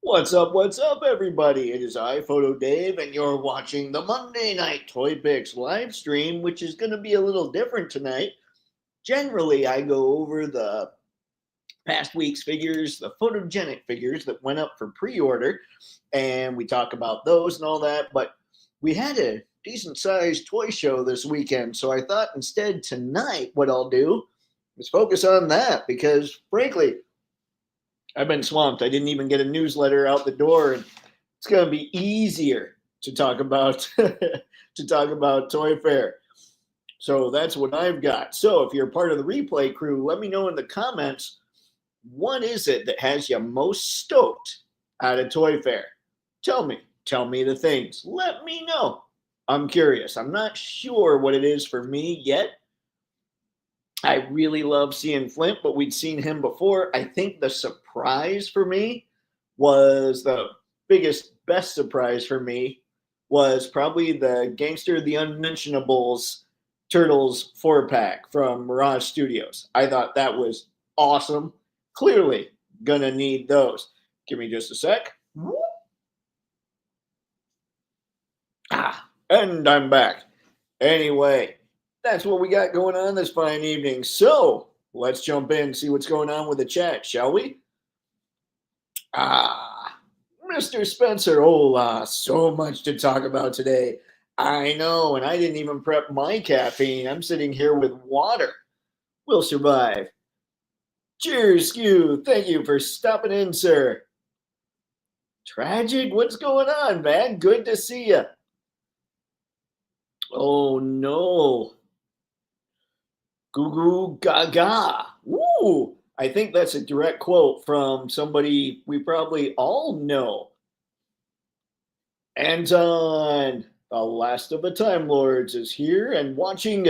What's up, everybody? It is I, Photo Dave, and you're watching the Monday Night Toy Picks live stream, which is going to be a little different tonight. Generally, I go over the past week's figures, the photogenic figures that went up for pre order, and we talk about those and all that. But we had a decent sized toy show this weekend, so I thought instead tonight, what I'll do is focus on that because, frankly, I've been swamped. I didn't even get a newsletter out the door, and it's going to be easier to talk about Toy Fair. So that's what I've got. So if you're part of the replay crew, let me know in the comments, what is it that has you most stoked at a Toy Fair? Tell me the things. Let me know. I'm curious. I'm not sure what it is for me yet. I really love seeing Flint, but we'd seen him before. I think the surprise for me was the best surprise for me was probably the Gangster the Unmentionables Turtles 4-pack from Mirage Studios. I thought that was awesome. Clearly gonna need those. Give me just a sec. And I'm back. Anyway, that's what we got going on this fine evening. So let's jump in and see what's going on with the chat, shall we? Mr. Spencer, hola, so much to talk about today. I know, and I didn't even prep my caffeine. I'm sitting here with water. We'll survive. Cheers, Skew. Thank you for stopping in, sir. Tragic, what's going on, man? Good to see you. Oh, no. Goo goo gaga. Woo! I think that's a direct quote from somebody we probably all know. Anton, the last of the Time Lords, is here and watching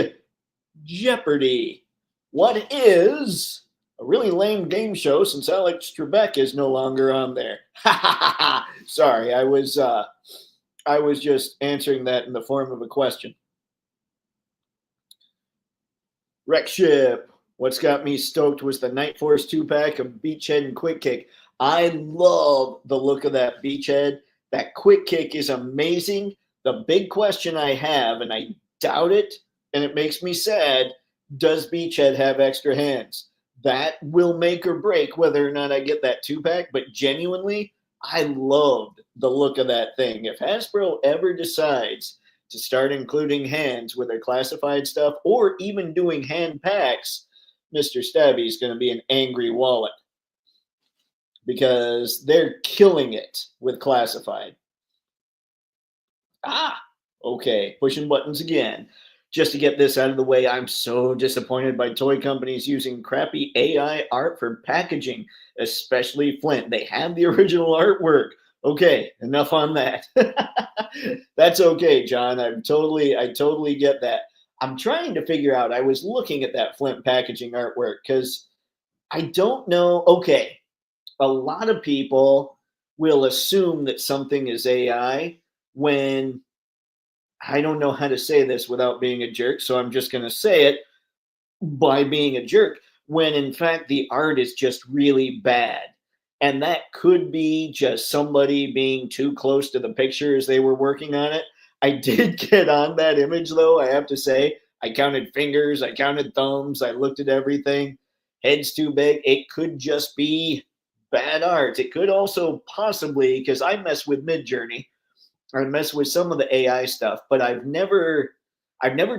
Jeopardy. What is a really lame game show since Alex Trebek is no longer on there. Sorry, I was just answering that in the form of a question. Wreck Ship. What's got me stoked was the Night Force 2-pack of Beachhead and Quick Kick. I love the look of that Beachhead. That Quick Kick is amazing. The big question I have, and I doubt it, and it makes me sad, does Beachhead have extra hands? That will make or break whether or not I get that 2-pack, but genuinely, I loved the look of that thing. If Hasbro ever decides to start including hands with their classified stuff or even doing hand packs, Mr. Stabby is going to be an angry wallet because they're killing it with classified. Okay, pushing buttons again. Just to get this out of the way, I'm so disappointed by toy companies using crappy AI art for packaging, especially Flint. They have the original artwork. Okay, enough on that. That's okay, John. I totally get that. I'm trying to figure out, I was looking at that Flint packaging artwork because I don't know. Okay, a lot of people will assume that something is AI when I don't know how to say this without being a jerk, so I'm just going to say it by being a jerk, when in fact the art is just really bad. And that could be just somebody being too close to the picture as they were working on it. I did get on that image, though, I have to say. I counted fingers, I counted thumbs, I looked at everything. Head's too big. It could just be bad art. It could also possibly, because I mess with Midjourney, I mess with some of the AI stuff, but I've never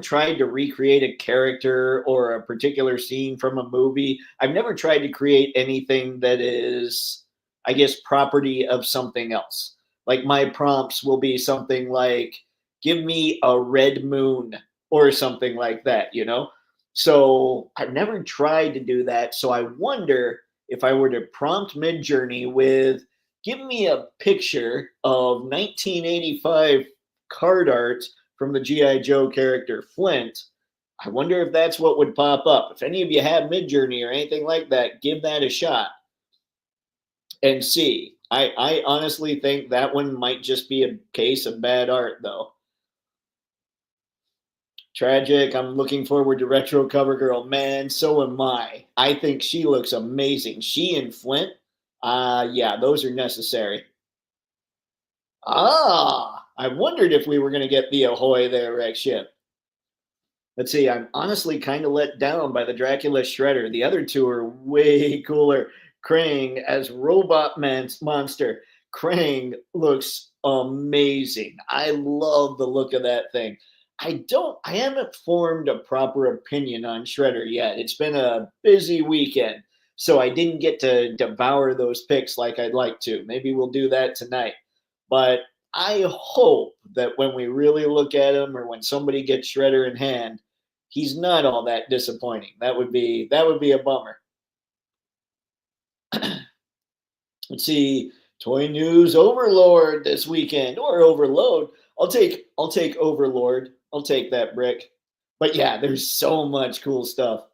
tried to recreate a character or a particular scene from a movie. I've never tried to create anything that is, I guess, property of something else. Like my prompts will be something like, give me a red moon or something like that, you know? So I've never tried to do that. So I wonder if I were to prompt Midjourney with, give me a picture of 1985 card art from the G.I. Joe character Flint. I wonder if that's what would pop up. If any of you have Midjourney or anything like that, give that a shot and see. I honestly think that one might just be a case of bad art, though. Tragic. I'm looking forward to Retro Cover Girl. Man, so am I. I think she looks amazing. She and Flint, Yeah, those are necessary. I wondered if we were going to get the Ahoy there, Rex ship. Let's see, I'm honestly kind of let down by the Dracula Shredder. The other two are way cooler. Krang as monster. Krang looks amazing. I love the look of that thing. I haven't formed a proper opinion on Shredder yet. It's been a busy weekend, so I didn't get to devour those picks like I'd like to. Maybe we'll do that tonight. But I hope that when we really look at him or when somebody gets Shredder in hand, he's not all that disappointing. That would be a bummer. Let's see, toy news overlord this weekend or overload. I'll take overlord. I'll take that brick. But yeah, there's so much cool stuff.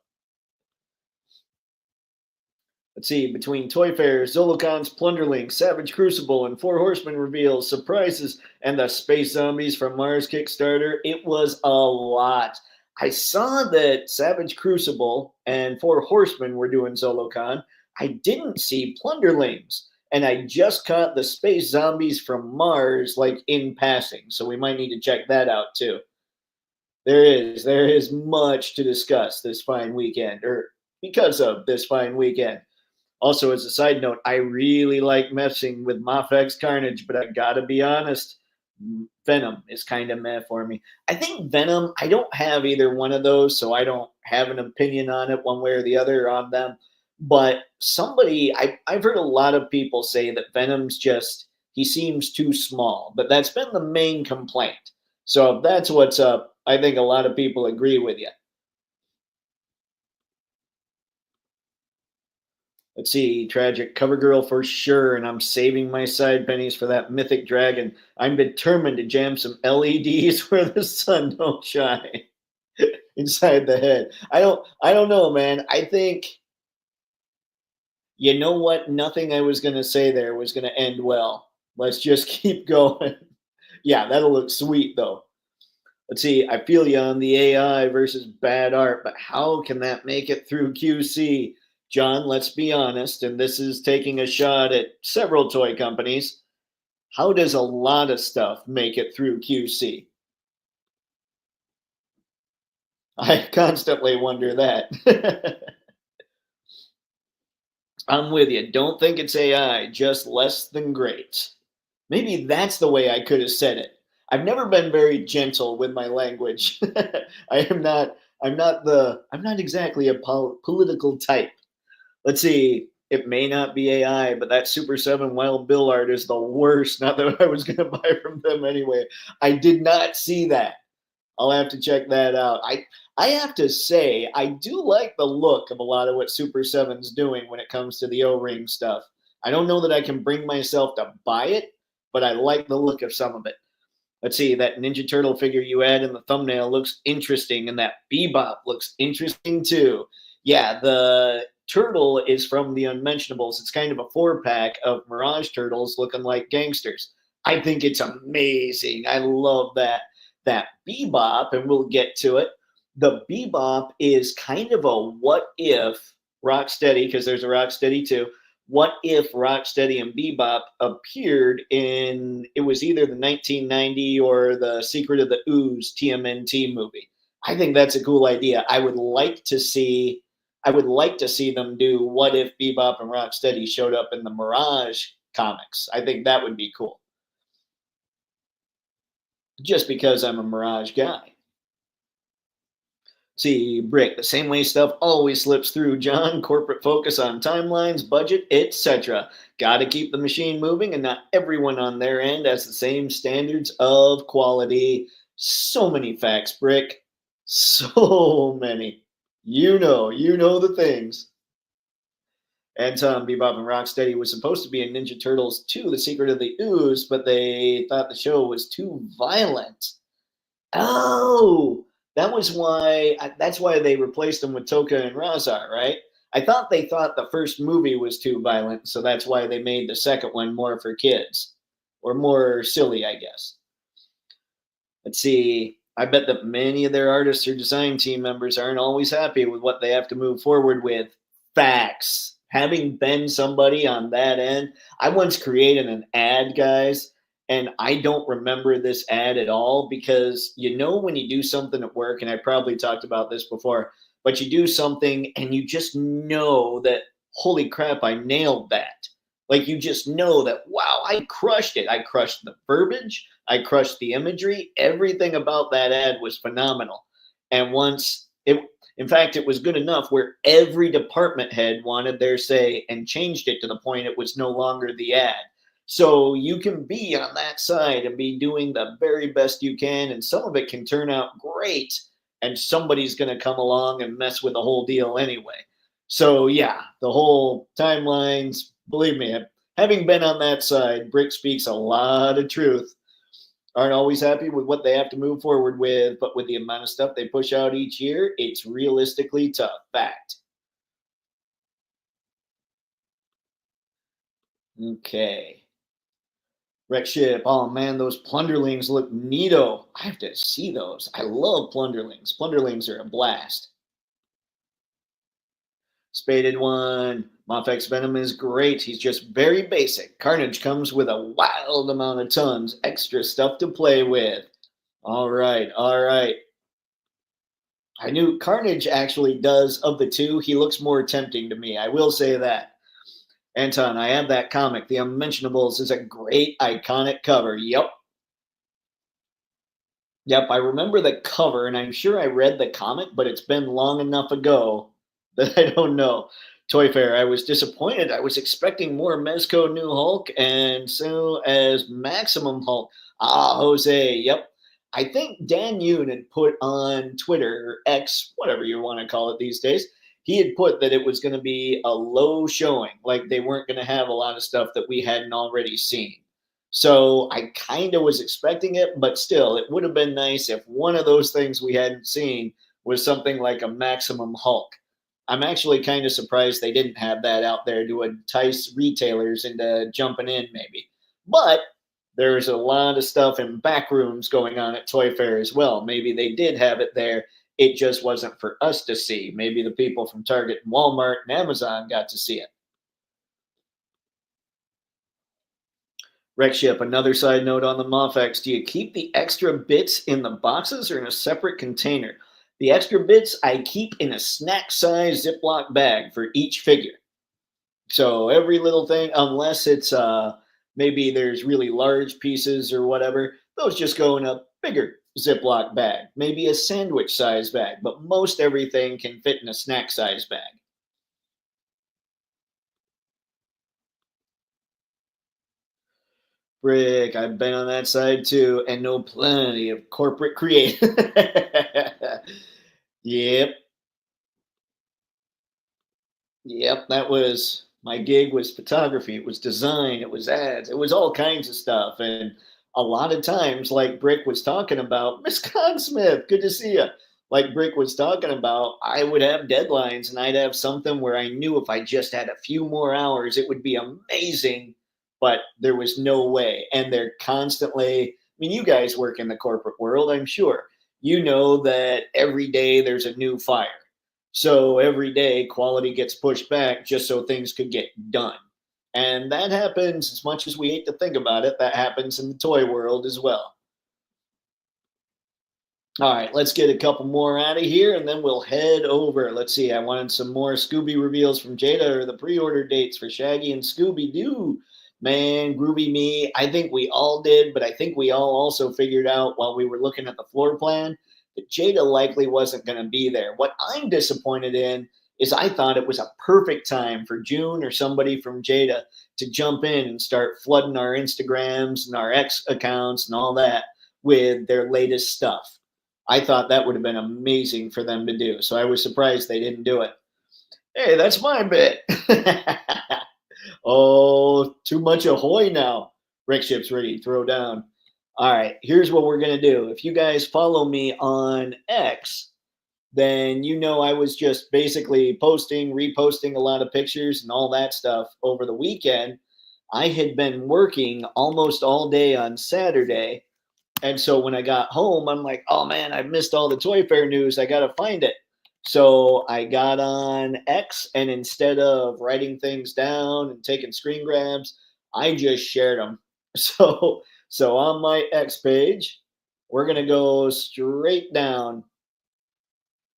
Let's see, between Toy Fairs, Zolocon's Plunderling, Savage Crucible, and Four Horsemen reveals, surprises, and the Space Zombies from Mars Kickstarter, it was a lot. I saw that Savage Crucible and Four Horsemen were doing Zolocon. I didn't see Plunderlings, and I just caught the Space Zombies from Mars like in passing, so we might need to check that out too. There is much to discuss this fine weekend, or because of this fine weekend. Also, as a side note, I really like messing with Mafex Carnage, but I gotta be honest, Venom is kind of meh for me. I think Venom, I don't have either one of those, so I don't have an opinion on it one way or the other on them. But I've heard a lot of people say that Venom's just, he seems too small, but that's been the main complaint. So if that's what's up, I think a lot of people agree with you. Let's see, tragic cover girl for sure, and I'm saving my side pennies for that mythic dragon. I'm determined to jam some LEDs where the sun don't shine inside the head. I don't know, man. I think you know what? Nothing I was gonna say there was gonna end well. Let's just keep going. Yeah, that'll look sweet though. Let's see, I feel you on the AI versus bad art, but how can that make it through QC? John, let's be honest, and this is taking a shot at several toy companies. How does a lot of stuff make it through QC? I constantly wonder that. I'm with you. Don't think it's AI, just less than great. Maybe that's the way I could have said it. I've never been very gentle with my language. I am not I'm not exactly a political type. Let's see. It may not be AI, but that Super 7 Wild Bill art is the worst. Not that I was going to buy from them anyway. I did not see that. I'll have to check that out. I have to say, I do like the look of a lot of what Super Seven's doing when it comes to the O-ring stuff. I don't know that I can bring myself to buy it, but I like the look of some of it. Let's see, that Ninja Turtle figure you had in the thumbnail looks interesting, and that Bebop looks interesting too. Yeah, the turtle is from the Unmentionables. It's kind of a 4-pack of Mirage turtles looking like gangsters. I think it's amazing. I love that Bebop, and we'll get to it. The Bebop is kind of a what if Rocksteady, because there's a Rocksteady too. What if Rocksteady and Bebop appeared in, it was either the 1990 or the Secret of the Ooze TMNT movie? I think that's a cool idea. I would like to see them do what if Bebop and Rocksteady showed up in the Mirage comics. I think that would be cool. Just because I'm a Mirage guy. See, Brick, the same way stuff always slips through, John. Corporate focus on timelines, budget, etc. Gotta keep the machine moving, and not everyone on their end has the same standards of quality. So many facts, Brick. So many. You know the things. And Bebop and Rocksteady was supposed to be in Ninja Turtles 2, The Secret of the Ooze, but they thought the show was too violent. Oh, that's why they replaced them with Toka and Razar, right? I thought they thought the first movie was too violent, so that's why they made the second one more for kids or more silly, I guess. Let's see. I bet that many of their artists or design team members aren't always happy with what they have to move forward with. Facts. having been somebody on that end, I once created an ad, guys, and I don't remember this ad at all because when you do something at work, and I probably talked about this before, but you do something and you just know that, holy crap, I nailed that. Like you just know that, wow, I crushed it. I crushed the verbiage, I crushed the imagery. Everything about that ad was phenomenal. And once it, in fact, it was good enough where every department head wanted their say and changed it to the point it was no longer the ad. So you can be on that side and be doing the very best you can, and some of it can turn out great, and somebody's going to come along and mess with the whole deal anyway. So yeah, the whole timelines, believe me, having been on that side, Brick speaks a lot of truth. Aren't always happy with what they have to move forward with, but with the amount of stuff they push out each year, it's realistically tough. Fact. Okay. Wreck ship. Oh man, those plunderlings look neato. I have to see those. I love plunderlings. Plunderlings are a blast. Spaded one. Mofex Venom is great. He's just very basic. Carnage comes with a wild amount of tons, extra stuff to play with. All right, all right. I knew Carnage actually does, of the two, he looks more tempting to me. I will say that. Anton, I have that comic. The Unmentionables is a great, iconic cover. Yep. Yep, I remember the cover, and I'm sure I read the comic, but it's been long enough ago that I don't know. Toy Fair, I was disappointed. I was expecting more Mezco New Hulk, and so as Maximum Hulk. Ah, Jose, yep. I think Dan Yoon had put on Twitter, or X, whatever you want to call it these days, he had put that it was going to be a low showing, like they weren't going to have a lot of stuff that we hadn't already seen. So I kind of was expecting it, but still, it would have been nice if one of those things we hadn't seen was something like a Maximum Hulk. I'm actually kind of surprised they didn't have that out there to entice retailers into jumping in, maybe. But there's a lot of stuff in back rooms going on at Toy Fair as well. Maybe they did have it there. It just wasn't for us to see. Maybe the people from Target and Walmart and Amazon got to see it. Rec Ship, another side note on the Mofex. Do you keep the extra bits in the boxes or in a separate container? The extra bits I keep in a snack size Ziploc bag for each figure. So every little thing, unless it's maybe there's really large pieces or whatever, those just go in a bigger Ziploc bag, maybe a sandwich size bag, but most everything can fit in a snack size bag. Brick, I've been on that side too, and know plenty of corporate create. Yep, yep. That was my gig was photography. It was design. It was ads. It was all kinds of stuff. And a lot of times, like Brick was talking about, Miss Cogsmith, good to see you. Like Brick was talking about, I would have deadlines and I'd have something where I knew if I just had a few more hours, it would be amazing. But there was no way. And they're constantly, I mean, you guys work in the corporate world, I'm sure. You know that every day there's a new fire, so every day quality gets pushed back just so things could get done. And that happens, as much as we hate to think about it, that happens in the toy world as well. All right, let's get a couple more out of here and then we'll head over. Let's see, I wanted some more Scooby reveals from Jada or the pre order dates for Shaggy and Scooby Doo. Man, groovy me. I think we all did, but I think we all also figured out while we were looking at the floor plan that Jada likely wasn't going to be there. What I'm disappointed in is I thought it was a perfect time for June or somebody from Jada to jump in and start flooding our Instagrams and our X accounts and all that with their latest stuff. I thought that would have been amazing for them to do. So I was surprised they didn't do it. Hey, that's my bit. Oh, too much ahoy now. Wreck ship's ready. Throw down. All right, here's what we're going to do. If you guys follow me on X, then I was just basically posting, reposting a lot of pictures and all that stuff over the weekend. I had been working almost all day on Saturday. And so when I got home, I'm like, oh man, I missed all the Toy Fair news. I got to find it. So I got on X, and instead of writing things down and taking screen grabs, I just shared them. So on my X page, we're gonna go straight down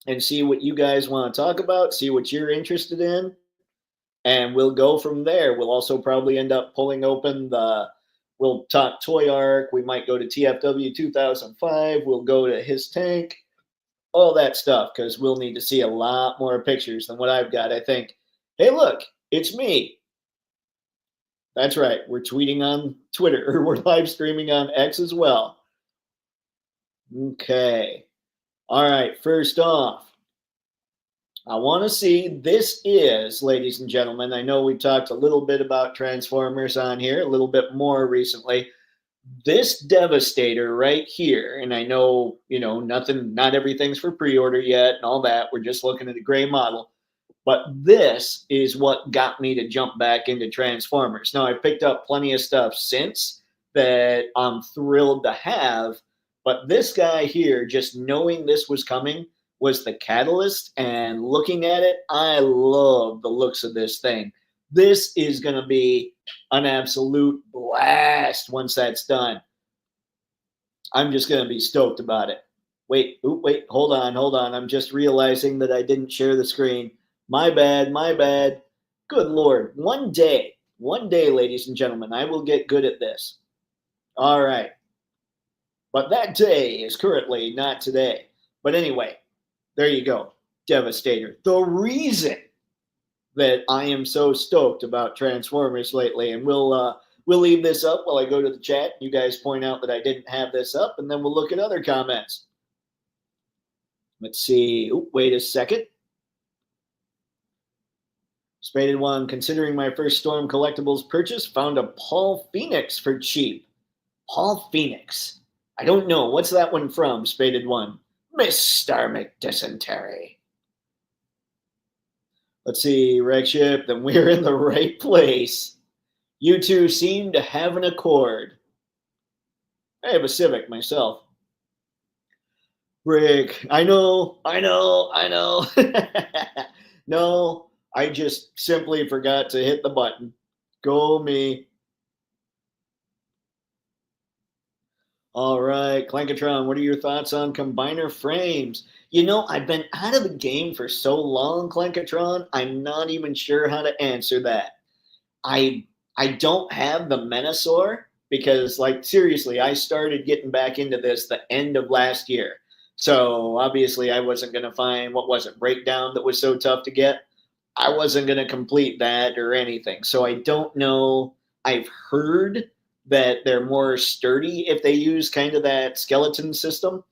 and see what you guys want to talk about, see what you're interested in, and we'll go from there. We'll also probably end up pulling open we'll talk Toy Arc. We might go to TFW 2005. We'll go to his tank, all that stuff, because we'll need to see a lot more pictures than what I've got. I think, hey, look, it's me. That's right. We're tweeting on Twitter, or we're live streaming on X as well. Okay. All right. First off, I want to see, this is, ladies and gentlemen, I know we talked a little bit about Transformers on here, a little bit more recently. This Devastator right here, and I know, nothing, not everything's for pre-order yet and all that. We're just looking at a gray model. But this is what got me to jump back into Transformers. Now, I've picked up plenty of stuff since that I'm thrilled to have, but this guy here, just knowing this was coming, was the catalyst. And looking at it, I love the looks of this thing. This is going to be an absolute blast once that's done. I'm just going to be stoked about it. Wait, hold on. I'm just realizing that I didn't share the screen. My bad, my bad. Good Lord. One day, ladies and gentlemen, I will get good at this. All right. But that day is currently not today. But anyway, there you go. Devastator. The reason that I am so stoked about Transformers lately, and we'll leave this up while I go to the chat. You guys point out that I didn't have this up, and then we'll look at other comments. Let's see. Ooh, wait a second. Spaded One, considering my first Storm Collectibles purchase, found a Paul Phoenix for cheap. Paul Phoenix. I don't know. What's that one from, Spaded One? Mr. McDysentery. Let's see, Rexship, then we're in the right place. You two seem to have an accord. I have a Civic myself. Rick, I know. No, I just simply forgot to hit the button. Go me. All right, Clankatron, what are your thoughts on combiner frames? I've been out of the game for so long, Clankatron, I'm not even sure how to answer that. I don't have the Menasor because, like, seriously, I started getting back into this the end of last year. So obviously I wasn't going to find, what was it, Breakdown, that was so tough to get. I wasn't going to complete that or anything. So I don't know. I've heard that they're more sturdy if they use kind of that skeleton system,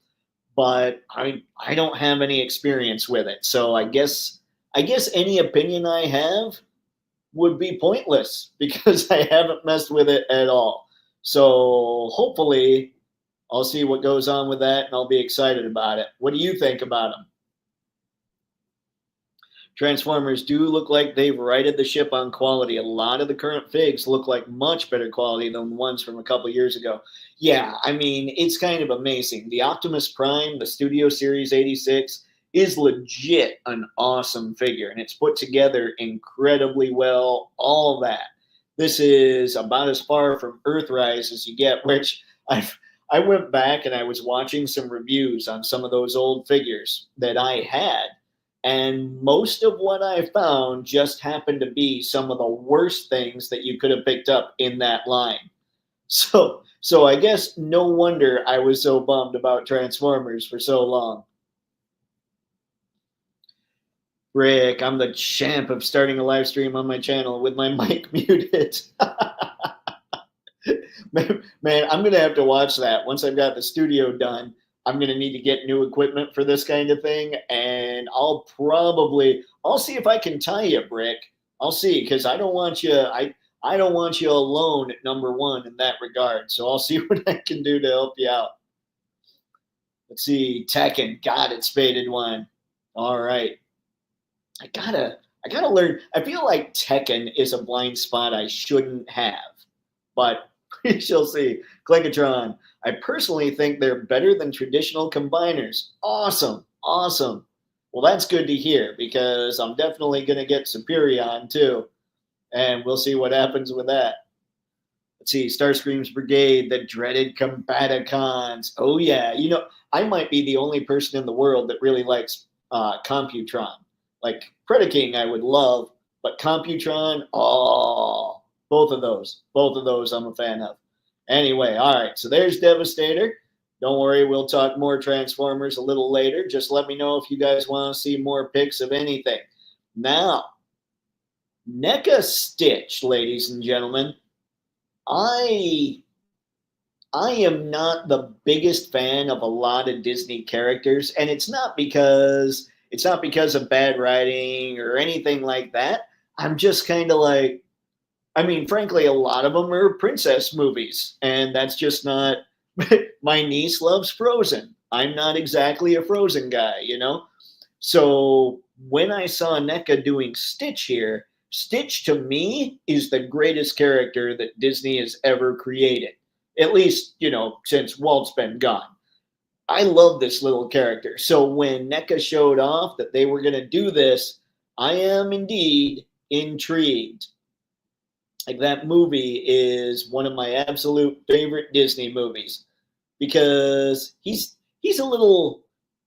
but I don't have any experience with it. So I guess any opinion I have would be pointless because I haven't messed with it at all. So hopefully I'll see what goes on with that and I'll be excited about it. What do you think about them? Transformers do look like they've righted the ship on quality. A lot of the current figs look like much better quality than the ones from a couple years ago. Yeah, I mean, it's kind of amazing. The Optimus Prime, the Studio Series 86, is legit an awesome figure, and it's put together incredibly well, all that. This is about as far from Earthrise as you get, which I went back and I was watching some reviews on some of those old figures that I had, and most of what I found just happened to be some of the worst things that you could have picked up in that line. So I guess no wonder I was so bummed about Transformers for so long. Rick, I'm the champ of starting a live stream on my channel with my mic muted. Man, I'm going to have to watch that. Once I've got the studio done, I'm going to need to get new equipment for this kind of thing. And I'll see if I can tie you, Brick. I'll see, because I don't want you, I don't want you alone at number one in that regard. So I'll see what I can do to help you out. Let's see, Tekken, got it, Spaded One. All right. I gotta learn. I feel like Tekken is a blind spot I shouldn't have, but we shall see. Clinkatron, I personally think they're better than traditional combiners. Awesome. Well, that's good to hear because I'm definitely going to get Superion too, and we'll see what happens with that. Let's see, Starscream's Brigade, the dreaded Combaticons. Oh yeah, I might be the only person in the world that really likes Computron. Like Predaking, I would love, but Computron, oh, both of those, I'm a fan of. Anyway, all right, so there's Devastator. Don't worry, we'll talk more Transformers a little later. Just let me know if you guys want to see more pics of anything. Now, NECA Stitch, ladies and gentlemen. I I am not the biggest fan of a lot of Disney characters, and it's not because of bad writing or anything like that. I'm just kind of like, I mean, frankly, a lot of them are princess movies, and that's just not. My niece loves Frozen. I'm not exactly a Frozen guy. So when I saw NECA doing Stitch here, Stitch to me is the greatest character that Disney has ever created. At least, since Walt's been gone. I love this little character. So when NECA showed off that they were going to do this, I am indeed intrigued. Like that movie is one of my absolute favorite Disney movies because he's a little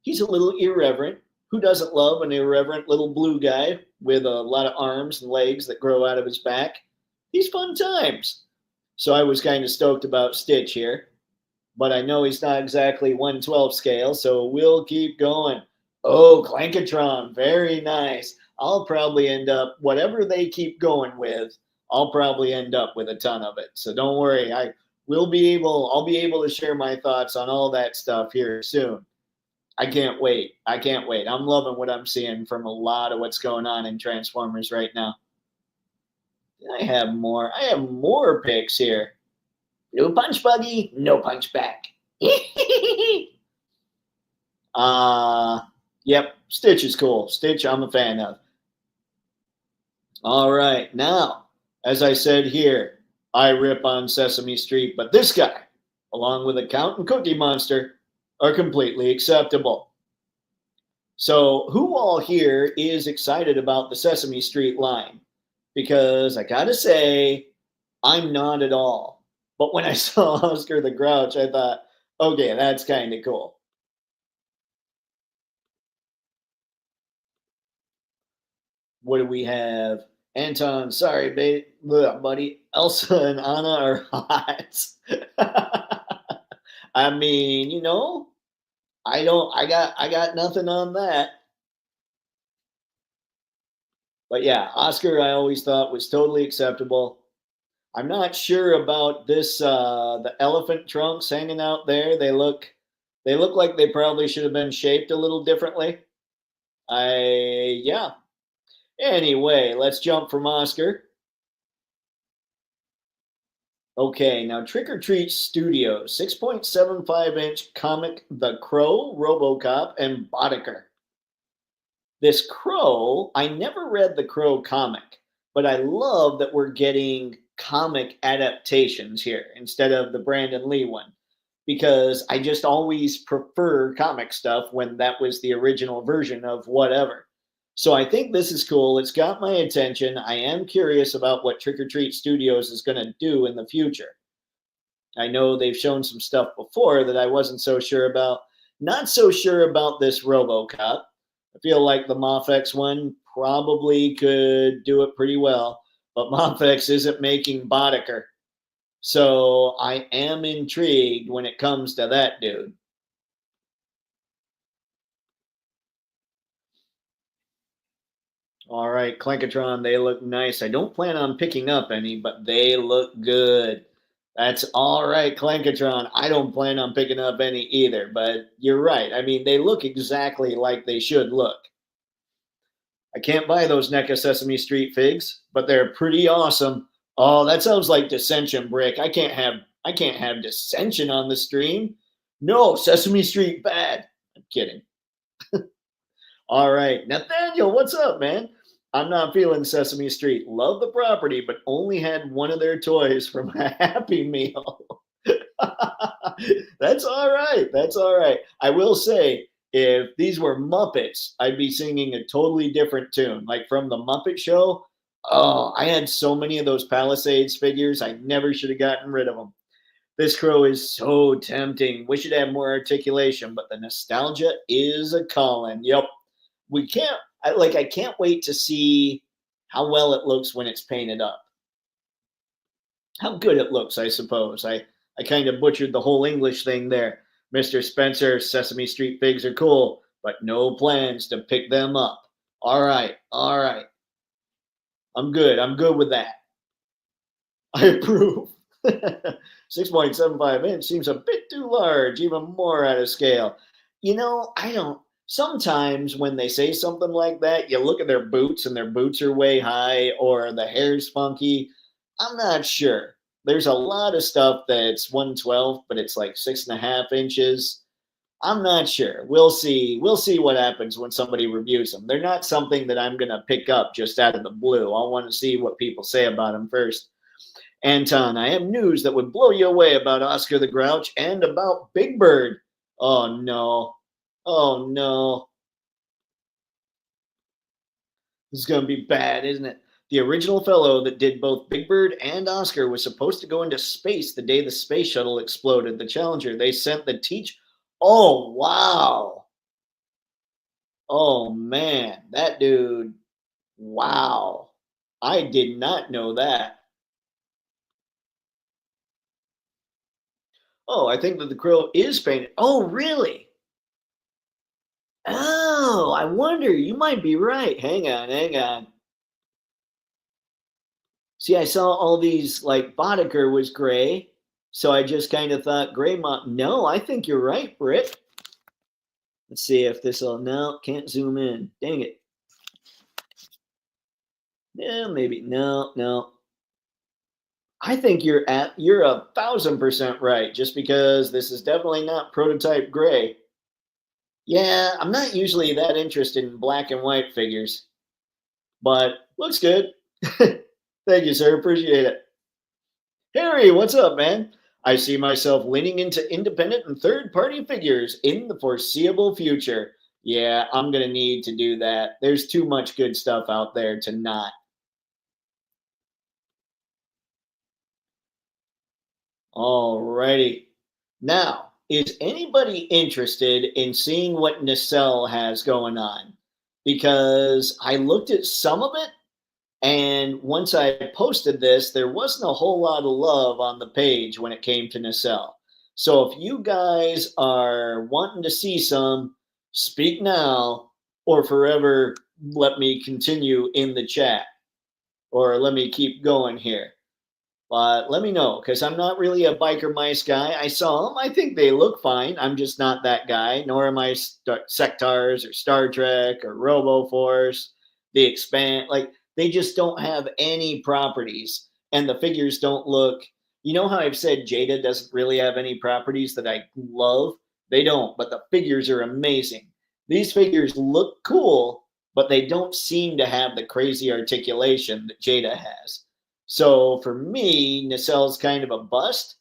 irreverent. Who doesn't love an irreverent little blue guy with a lot of arms and legs that grow out of his back? He's fun times. So I was kind of stoked about Stitch here, but I know he's not exactly 1/12 scale, so we'll keep going. Oh, Clankatron, very nice. I'll probably end up, whatever they keep going with, I'll probably end up with a ton of it. So don't worry, I'll be able to share my thoughts on all that stuff here soon. I can't wait. I can't wait. I'm loving what I'm seeing from a lot of what's going on in Transformers right now. I have more. I have more picks here. No punch buggy, no punch back. uh yep, Stitch is cool. Stitch I'm a fan of. All right, now, as I said here, I rip on Sesame Street, but this guy, along with the Count and Cookie Monster, are completely acceptable. So, who all here is excited about the Sesame Street line? Because I gotta say, I'm not at all. But when I saw Oscar the Grouch, I thought, okay, that's kind of cool. What do we have? Anton, sorry, buddy. Elsa and Anna are hot. I mean, I got nothing on that. But yeah, Oscar I always thought was totally acceptable. I'm not sure about this the elephant trunks hanging out there. They look like they probably should have been shaped a little differently. Yeah. Anyway, let's jump from Oscar. Okay, now Trick or Treat Studios, 6.75-inch comic The Crow, RoboCop, and Boddicker. This Crow, I never read the Crow comic, but I love that we're getting comic adaptations here instead of the Brandon Lee one because I just always prefer comic stuff when that was the original version of whatever. So I think this is cool. It's got my attention. I am curious about what Trick or Treat Studios is going to do in the future. I know they've shown some stuff before that I wasn't so sure about. Not so sure about this RoboCop. I feel like the Mofex one probably could do it pretty well, but Mofex isn't making Boddicker. So I am intrigued when it comes to that dude. All right, Clankatron, they look nice. I don't plan on picking up any, but they look good. That's all right, Clankatron. I don't plan on picking up any either, but you're right. I mean, they look exactly like they should look. I can't buy those NECA Sesame Street figs, but they're pretty awesome. Oh, that sounds like dissension, Brick. I can't have dissension on the stream. No, Sesame Street bad. I'm kidding. All right, Nathaniel, what's up, man? I'm not feeling Sesame Street. Love the property, but only had one of their toys from a Happy Meal. That's all right. That's all right. I will say If these were Muppets, I'd be singing a totally different tune, like from the Muppet Show. Oh, I had so many of those Palisades figures. I never should have gotten rid of them. This crow is so tempting. Wish it had more articulation, but the nostalgia is a calling. Yep. We can't, I can't wait to see how well it looks when it's painted up. How good it looks, I suppose. I kind of butchered the whole English thing there. Mr. Spencer, Sesame Street figs are cool, but no plans to pick them up. All right, all right. I'm good. I'm good with that. I approve. 6.75 inch seems a bit too large, even more out of scale. I don't. Sometimes when they say something like that, you look at their boots and their boots are way high or the hair's funky. I'm not sure. There's a lot of stuff that's 112, but it's like 6.5 inches. I'm not sure. We'll see. We'll see what happens when somebody reviews them. They're not something that I'm going to pick up just out of the blue. I want to see what people say about them first. Anton, I have news that would blow you away about Oscar the Grouch and about Big Bird. Oh no. Oh no. This is going to be bad, isn't it? The original fellow that did both Big Bird and Oscar was supposed to go into space the day the space shuttle exploded, the Challenger. They sent the teach. Oh, wow. Oh, man. That dude. Wow. I did not know that. Oh, I think that the crow is painted. Oh, really? Oh, I wonder. You might be right. Hang on, hang on. See, I saw all these like Boddicker was gray, so I just kind of thought gray. No, I think you're right, Britt. Let's see if this will. No, can't zoom in. Dang it. Yeah, maybe. No, no. I think you're 1,000% right. Just because this is definitely not prototype gray. Yeah, I'm not usually that interested in black and white figures, but looks good. Thank you, sir. Appreciate it. Harry, what's up, man? I see myself leaning into independent and third party figures in the foreseeable future. Yeah, I'm going to need to do that. There's too much good stuff out there to not. Alrighty. Now, is anybody interested in seeing what Nacelle has going on? Because I looked at some of it, and once I posted this, there wasn't a whole lot of love on the page when it came to Nacelle. So if you guys are wanting to see some, speak now or forever let me continue in the chat or let me keep going here. But let me know because I'm not really a biker mice guy. I saw them. I think they look fine. I'm just not that guy, nor am I Sectars or Star Trek or Robo Force. The Expand, like they just don't have any properties, and the figures don't look. You know how I've said Jada doesn't really have any properties that I love? They don't, but the figures are amazing. These figures look cool, but they don't seem to have the crazy articulation that Jada has. So for me, Nacelle's kind of a bust.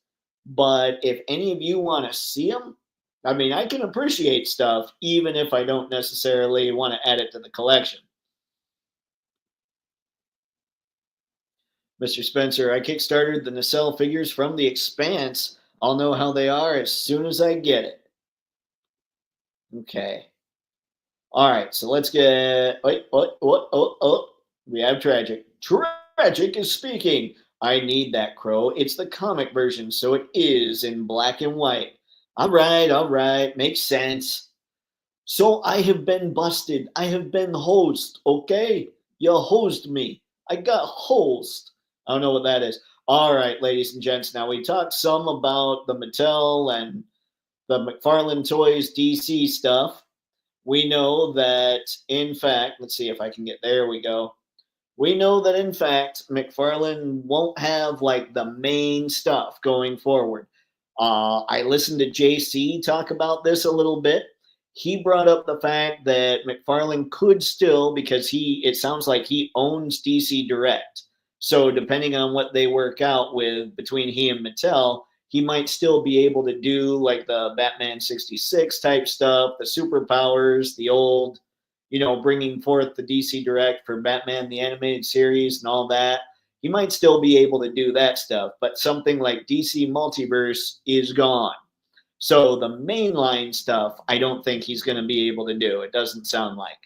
But if any of you want to see them, I mean, I can appreciate stuff even if I don't necessarily want to add it to the collection. Mr. Spencer, I kickstarted the Nacelle figures from the Expanse. I'll know how they are as soon as I get it. Okay. All right, so let's get. Wait, what? Oh. We have Tragic. Tragic is speaking. I need that crow. It's the comic version, so it is in black and white. All right. Makes sense. So I have been busted. I have been hosed, okay? You hosed me. I got hosed. I don't know what that is. All right, ladies and gents. Now we talked some about the Mattel and the McFarlane Toys DC stuff. We know that, in fact, let's see if I can get there. We go. We know that, in fact, McFarlane won't have like the main stuff going forward. I listened to JC talk about this a little bit. He brought up the fact that McFarlane could still, because it sounds like he owns DC Direct. So depending on what they work out with between he and Mattel, he might still be able to do like the Batman 66 type stuff, the superpowers, the old, bringing forth the DC Direct for Batman, the animated series, and all that. He might still be able to do that stuff, but something like DC Multiverse is gone. So the mainline stuff, I don't think he's going to be able to do. It doesn't sound like.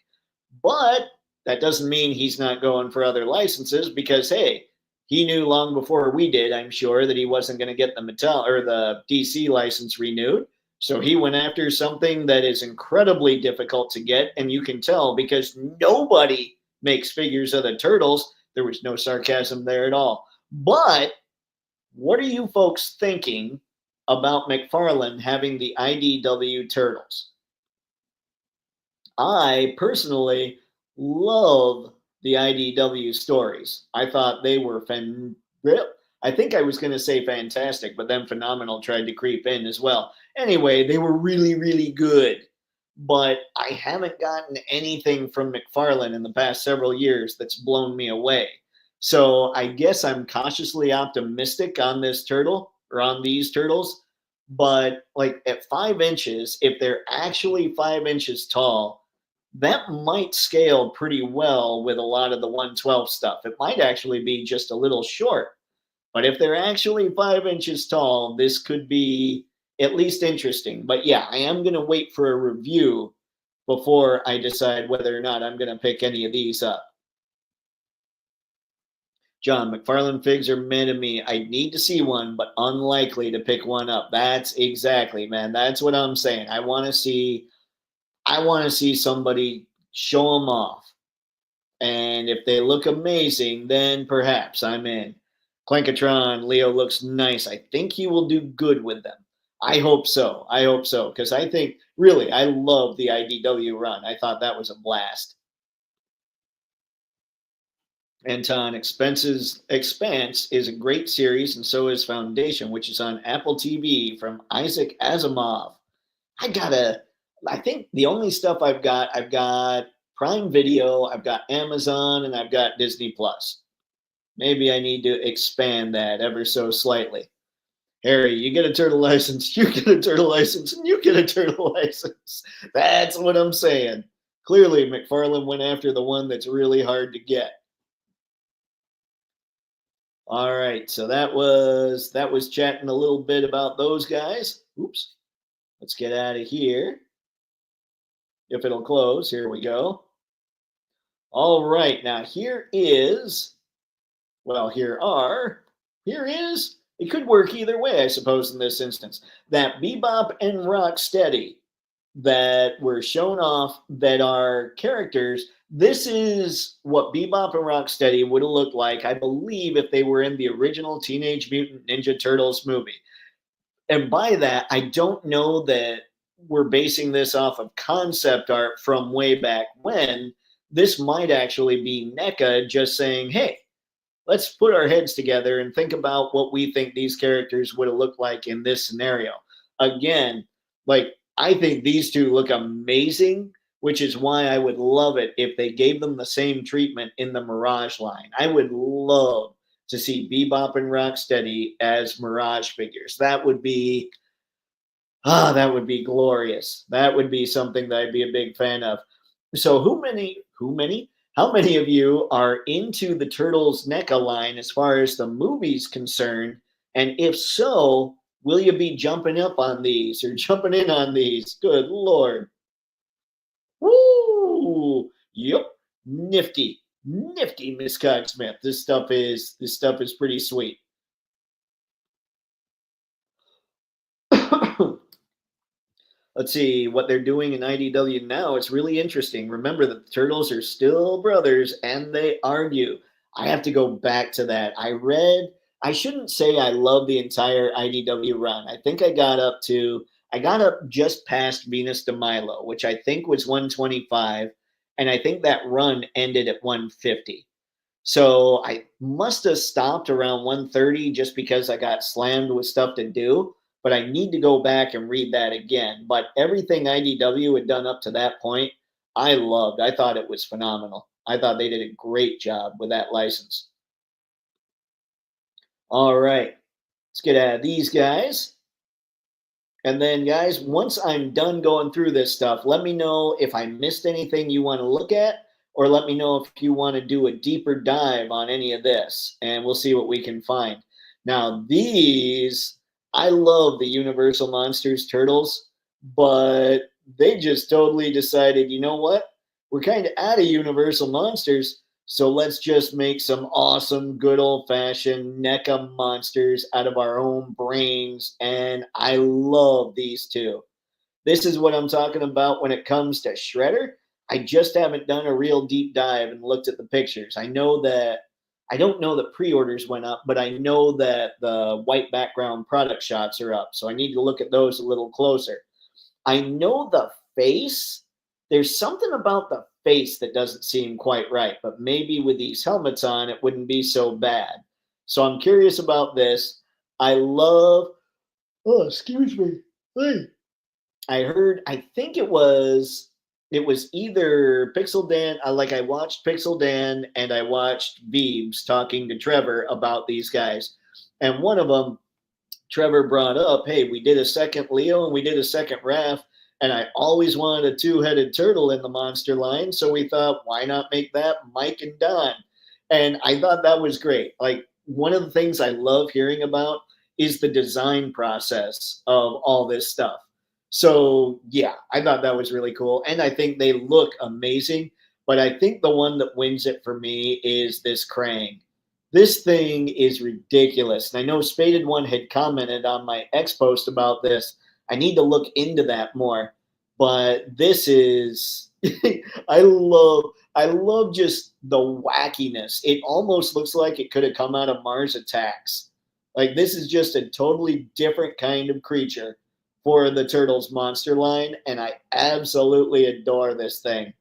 But that doesn't mean he's not going for other licenses because, hey, he knew long before we did, I'm sure, that he wasn't going to get the Mattel or the DC license renewed. So he went after something that is incredibly difficult to get. And you can tell because nobody makes figures of the Turtles. There was no sarcasm there at all. But what are you folks thinking about McFarlane having the IDW Turtles? I personally love the IDW stories. I thought they were I think I was going to say fantastic, but then phenomenal tried to creep in as well. Anyway, they were really, really good. But I haven't gotten anything from McFarlane in the past several years that's blown me away. So I guess I'm cautiously optimistic on this turtle or on these turtles. But like at 5 inches, if they're actually 5 inches tall, that might scale pretty well with a lot of the 112 stuff. It might actually be just a little short. But if they're actually 5 inches tall, this could be at least interesting. But yeah, I am going to wait for a review before I decide whether or not I'm going to pick any of these up. John, McFarlane figs are meh to me. I need to see one, but unlikely to pick one up. That's exactly, man. That's what I'm saying. I want to see somebody show them off. And if they look amazing, then perhaps I'm in. Clankatron, Leo looks nice. I think he will do good with them. I hope so. Because I think, really, I love the IDW run. I thought that was a blast. Anton, Expanse is a great series, and so is Foundation, which is on Apple TV from Isaac Asimov. I think the only stuff I've got Prime Video, I've got Amazon, and I've got Disney Plus. Maybe I need to expand that ever so slightly. Harry, you get a turtle license, you get a turtle license, and you get a turtle license. That's what I'm saying. Clearly, McFarlane went after the one that's really hard to get. All right, so that was chatting a little bit about those guys. Oops. Let's get out of here. If it'll close, here we go. All right, now here is, it could work either way, I suppose, in this instance. That Bebop and Rocksteady that were shown off that are characters. This is what Bebop and Rocksteady would have looked like, I believe, if they were in the original Teenage Mutant Ninja Turtles movie. And by that, I don't know that we're basing this off of concept art from way back when. This might actually be NECA just saying, hey, let's put our heads together and think about what we think these characters would have looked like in this scenario. Again, like, I think these two look amazing, which is why I would love it if they gave them the same treatment in the Mirage line. I would love to see Bebop and Rocksteady as Mirage figures. That would be glorious. That would be something that I'd be a big fan of. So how many of you are into the Turtles NECA line as far as the movie's concerned? And if so, will you be jumping up on these or jumping in on these? Good Lord. Woo! Yep. Nifty, Miss Cogsmith. This stuff is pretty sweet. Let's see what they're doing in IDW now. It's really interesting. Remember that the Turtles are still brothers and they argue. I have to go back to that. I shouldn't say I love the entire IDW run. I think I got up just past Venus de Milo, which I think was 125. And I think that run ended at 150. So I must have stopped around 130 just because I got slammed with stuff to do. But I need to go back and read that again. But everything IDW had done up to that point, I loved. I thought it was phenomenal. I thought they did a great job with that license. All right. Let's get out of these guys. And then, guys, once I'm done going through this stuff, let me know if I missed anything you want to look at, or let me know if you want to do a deeper dive on any of this, and we'll see what we can find. Now, these, I love the Universal Monsters turtles, but they just totally decided, you know what? We're kind of out of Universal Monsters, so let's just make some awesome, good old fashioned NECA monsters out of our own brains. And I love these two. This is what I'm talking about when it comes to Shredder. I just haven't done a real deep dive and looked at the pictures. I know that I don't know that pre-orders went up, but I know that the white background product shots are up. So I need to look at those a little closer. I know the face. There's something about the face that doesn't seem quite right, but maybe with these helmets on, it wouldn't be so bad. So I'm curious about this. I love. Oh, excuse me. Hey. I heard. I think it was. It was either Pixel Dan. Like I watched Pixel Dan and I watched Beebs talking to Trevor about these guys, and one of them Trevor brought up, hey, we did a second Leo and we did a second Raph, and I always wanted a two-headed turtle in the monster line, so we thought, why not make that Mike and Don? And I thought that was great. Like one of the things I love hearing about is the design process of all this stuff. So yeah, I thought that was really cool, and I think they look amazing. But I think the one that wins it for me is this Krang. This thing is ridiculous. And I know Spaded One had commented on my X post about this. I need to look into that more. But this is I love just the wackiness. It almost looks like it could have come out of Mars Attacks. Like this is just a totally different kind of creature for the Turtles monster line, and I absolutely adore this thing.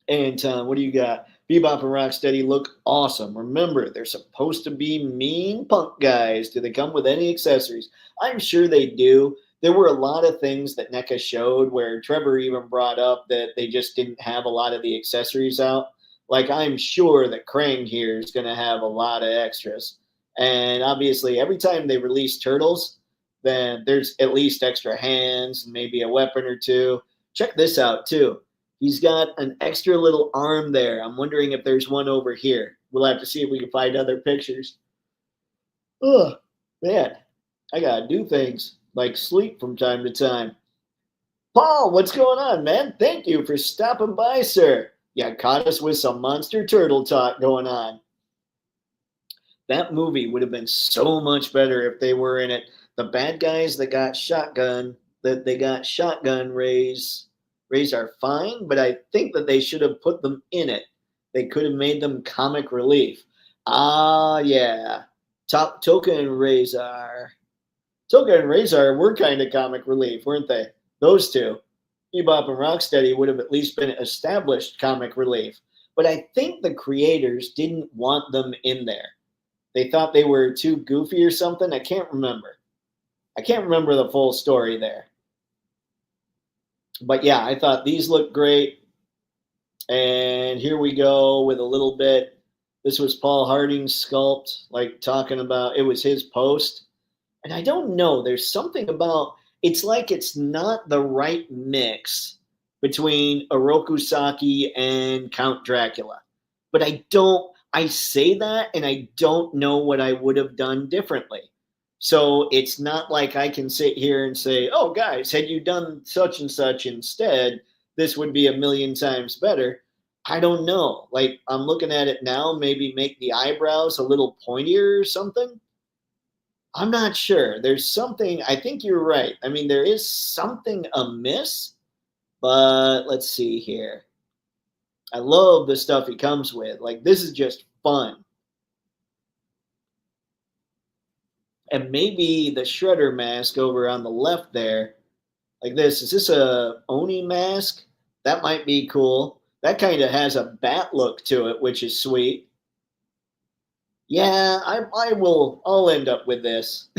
And what do you got? Bebop and Rocksteady look awesome. Remember, they're supposed to be mean punk guys. Do they come with any accessories? I'm sure they do. There were a lot of things that NECA showed where Trevor even brought up that they just didn't have a lot of the accessories out. Like, I'm sure that Krang here is going to have a lot of extras. And obviously, every time they release Turtles, then there's at least extra hands and maybe a weapon or two. Check this out, too. He's got an extra little arm there. I'm wondering if there's one over here. We'll have to see if we can find other pictures. Oh, man. I got to do things like sleep from time to time. Paul, what's going on, man? Thank you for stopping by, sir. You caught us with some monster turtle talk going on. That movie would have been so much better if they were in it. The bad guys that they got shotgun rays are fine, but I think that they should have put them in it. They could have made them comic relief. Ah, yeah. Toka and Razor. Toka and Razor were kind of comic relief, weren't they? Those two. Bebop and Rocksteady would have at least been established comic relief. But I think the creators didn't want them in there. They thought they were too goofy or something. I can't remember. I can't remember the full story there. But yeah, I thought these looked great. And here we go with a little bit. This was Paul Harding's sculpt, like talking about it was his post. And I don't know, there's something about it's like it's not the right mix between Orokusaki and Count Dracula. But I say that and I don't know what I would have done differently. So it's not like I can sit here and say, oh, guys, had you done such and such instead, this would be a million times better. I don't know. Like, I'm looking at it now, maybe make the eyebrows a little pointier or something. I'm not sure. There's something, I think you're right. I mean, there is something amiss, but let's see here. I love the stuff he comes with. Like, this is just fun. And maybe the Shredder mask over on the left there, like this. Is this a Oni mask? That might be cool. That kind of has a bat look to it, which is sweet. Yeah, I'll end up with this.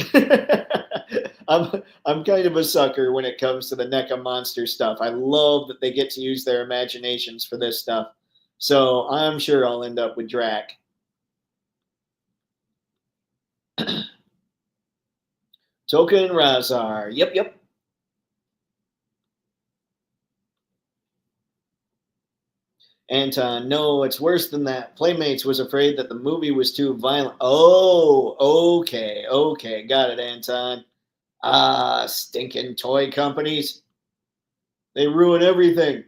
I'm kind of a sucker when it comes to the NECA monster stuff. I love that they get to use their imaginations for this stuff. So I'm sure I'll end up with Drac. Toka and Razar. Yep, yep. Anton, no, it's worse than that. Playmates was afraid that the movie was too violent. Oh, okay, okay. Got it, Anton. Ah, stinking toy companies. They ruin everything.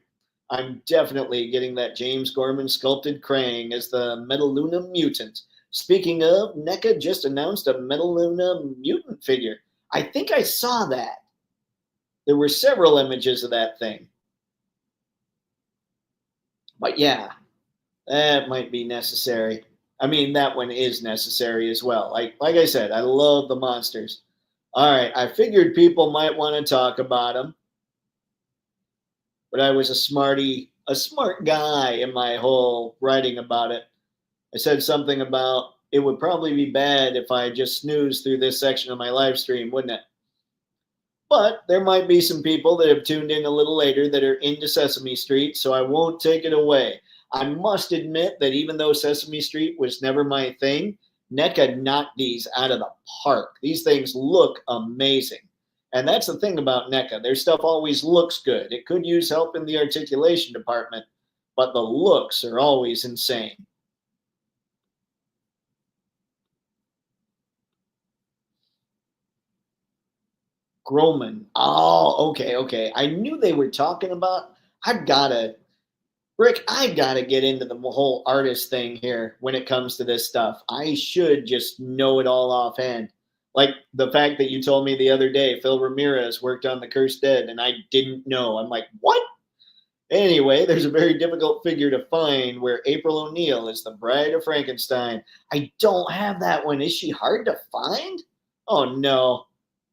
I'm definitely getting that James Gorman sculpted Krang as the Metaluna mutant. Speaking of, NECA just announced a Metaluna mutant figure. I think I saw that. There were several images of that thing. But yeah, that might be necessary. I mean, that one is necessary as well. Like I said, I love the monsters. All right, I figured people might want to talk about them, but I was a smart guy in my whole writing about it. I said something about it would probably be bad if I just snoozed through this section of my live stream, wouldn't it? But there might be some people that have tuned in a little later that are into Sesame Street, so I won't take it away. I must admit that even though Sesame Street was never my thing, NECA knocked these out of the park. These things look amazing. And that's the thing about NECA. Their stuff always looks good. It could use help in the articulation department, but the looks are always insane. Groman. Oh, okay, okay. I knew they were talking about. I've gotta, Rick. I gotta get into the whole artist thing here when it comes to this stuff. I should just know it all offhand. Like the fact that you told me the other day, Phil Ramirez worked on The Cursed Dead, and I didn't know. I'm like, what? Anyway, there's a very difficult figure to find where April O'Neil is the Bride of Frankenstein. I don't have that one. Is she hard to find? Oh no.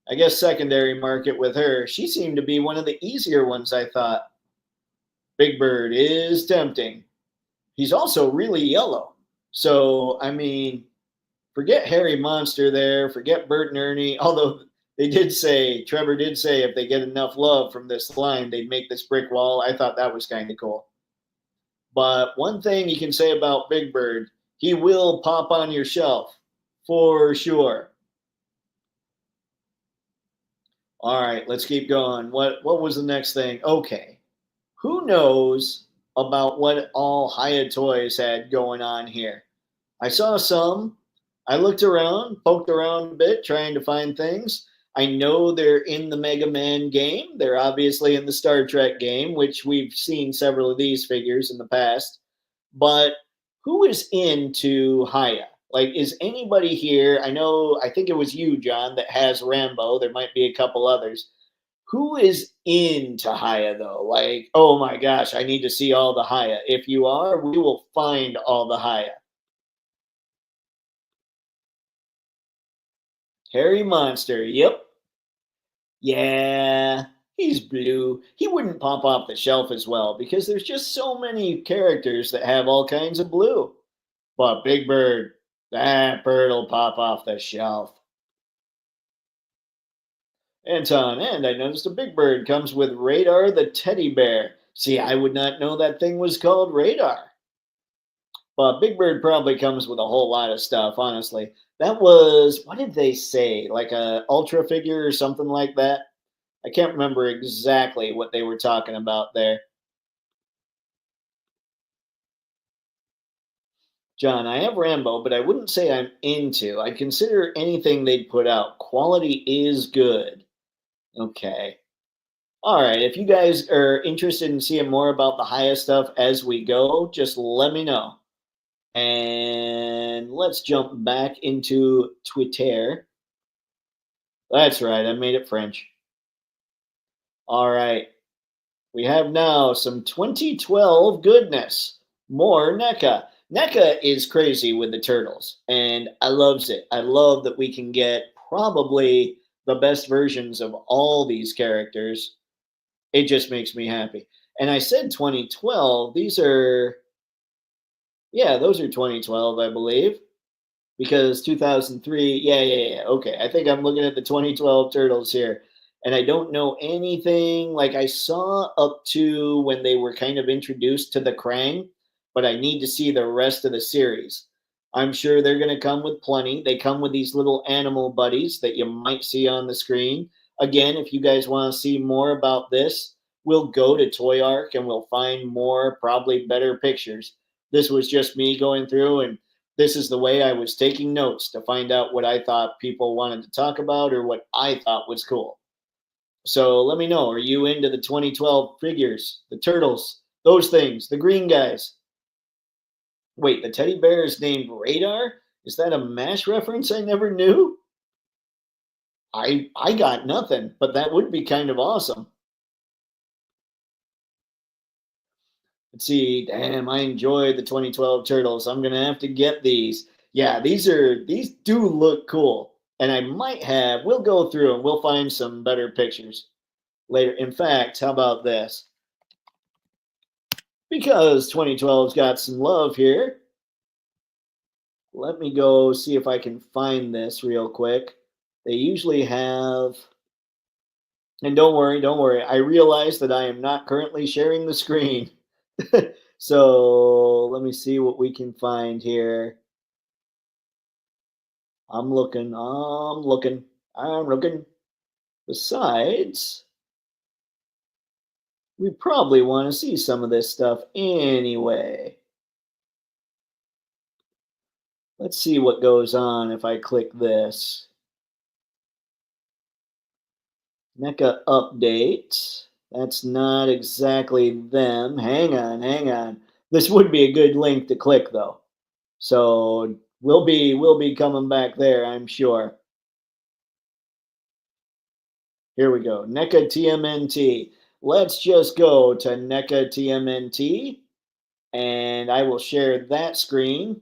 I guess secondary market with her. She seemed to be one of the easier ones, I thought. Big Bird is tempting. He's also really yellow. So, I mean, forget Harry Monster there, forget Bert and Ernie. Although they did say, Trevor did say if they get enough love from this line, they'd make this brick wall. I thought that was kind of cool. But one thing you can say about Big Bird, he will pop on your shelf for sure. All right, let's keep going. What was the next thing? Okay. Who knows about what all Hiya Toys had going on here? I saw some. I looked around, poked around a bit, trying to find things. I know they're in the Mega Man game. They're obviously in the Star Trek game, which we've seen several of these figures in the past. But who is into Hiya? Like, is anybody here? I think it was you, John, that has Rambo. There might be a couple others. Who is into Hiya though? Like, oh my gosh, I need to see all the Hiya. If you are, we will find all the Hiya. Harry Monster, yep. Yeah, he's blue. He wouldn't pop off the shelf as well because there's just so many characters that have all kinds of blue. But Big Bird, that bird'll pop off the shelf. Anton, and I noticed a Big Bird comes with Radar the teddy bear. See, I would not know that thing was called Radar. But Big Bird probably comes with a whole lot of stuff, honestly. That was, what did they say? Like a ultra figure or something like that? I can't remember exactly what they were talking about there. John, I have Rambo, but I wouldn't say I'm into. I'd consider anything they'd put out. Quality is good. Okay. All right. If you guys are interested in seeing more about the highest stuff as we go, just let me know. And let's jump back into Twitter. That's right. I made it French. All right. We have now some 2012 goodness. More NECA. NECA is crazy with the turtles, and I loves it. I love that we can get probably the best versions of all these characters. It just makes me happy. And I said 2012. These are, yeah, those are 2012, I believe, because 2003. Yeah, yeah, yeah. Okay, I think I'm looking at the 2012 turtles here. And I don't know anything. Like I saw up to when they were kind of introduced to the Krang, but I need to see the rest of the series. I'm sure they're going to come with plenty. They come with these little animal buddies that you might see on the screen. Again, if you guys want to see more about this, we'll go to Toy Arc and we'll find more, probably better pictures. This was just me going through, and this is the way I was taking notes to find out what I thought people wanted to talk about or what I thought was cool. So let me know. Are you into the 2012 figures, the turtles, those things, the green guys? Wait, the teddy bear is named Radar? Is that a MASH reference I never knew? I got nothing, but that would be kind of awesome. Let's see. Damn, I enjoy the 2012 turtles. I'm gonna have to get these. Yeah, these do look cool. And I might have, we'll go through and we'll find some better pictures later. In fact, how about this? Because 2012's got some love here, let me go see if I can find this real quick. They usually have, and don't worry, don't worry. I realize that I am not currently sharing the screen. So let me see what we can find here. I'm looking, I'm looking, I'm looking. Besides, we probably want to see some of this stuff anyway. Let's see what goes on if I click this. NECA update. That's not exactly them. Hang on, hang on. This would be a good link to click though. So we'll be coming back there, I'm sure. Here we go. NECA TMNT. Let's just go to NECA TMNT and I will share that screen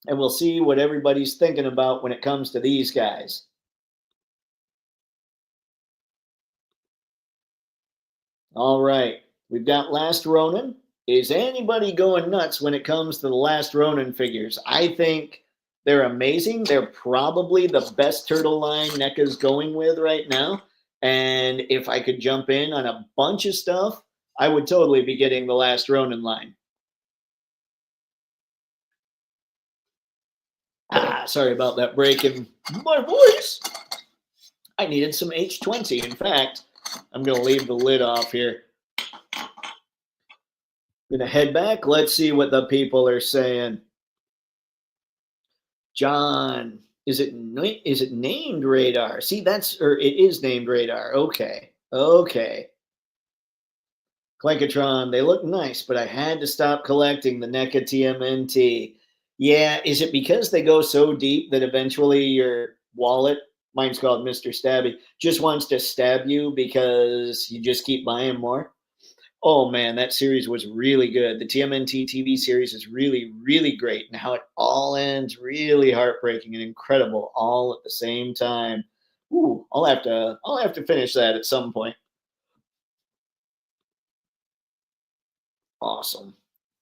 and we'll see what everybody's thinking about when it comes to these guys. All right, we've got Last Ronin. Is anybody going nuts when it comes to the Last Ronin figures? I think they're amazing. They're probably the best turtle line NECA's going with right now. And if I could jump in on a bunch of stuff, I would totally be getting the Last Ronin line. Sorry about that break in my voice. I needed some H20. In fact, I'm going to leave the lid off here. I'm going to head back. Let's see what the people are saying. John, is it named Radar? See, or it is named Radar. Okay. Okay. Clankatron, they look nice, but I had to stop collecting the NECA TMNT. Yeah, is it because they go so deep that eventually your wallet, mine's called Mr. Stabby, just wants to stab you because you just keep buying more? Oh man, that series was really good. The TMNT TV series is really, really great, and how it all ends really heartbreaking and incredible all at the same time. Ooh, I'll have to finish that at some point. Awesome.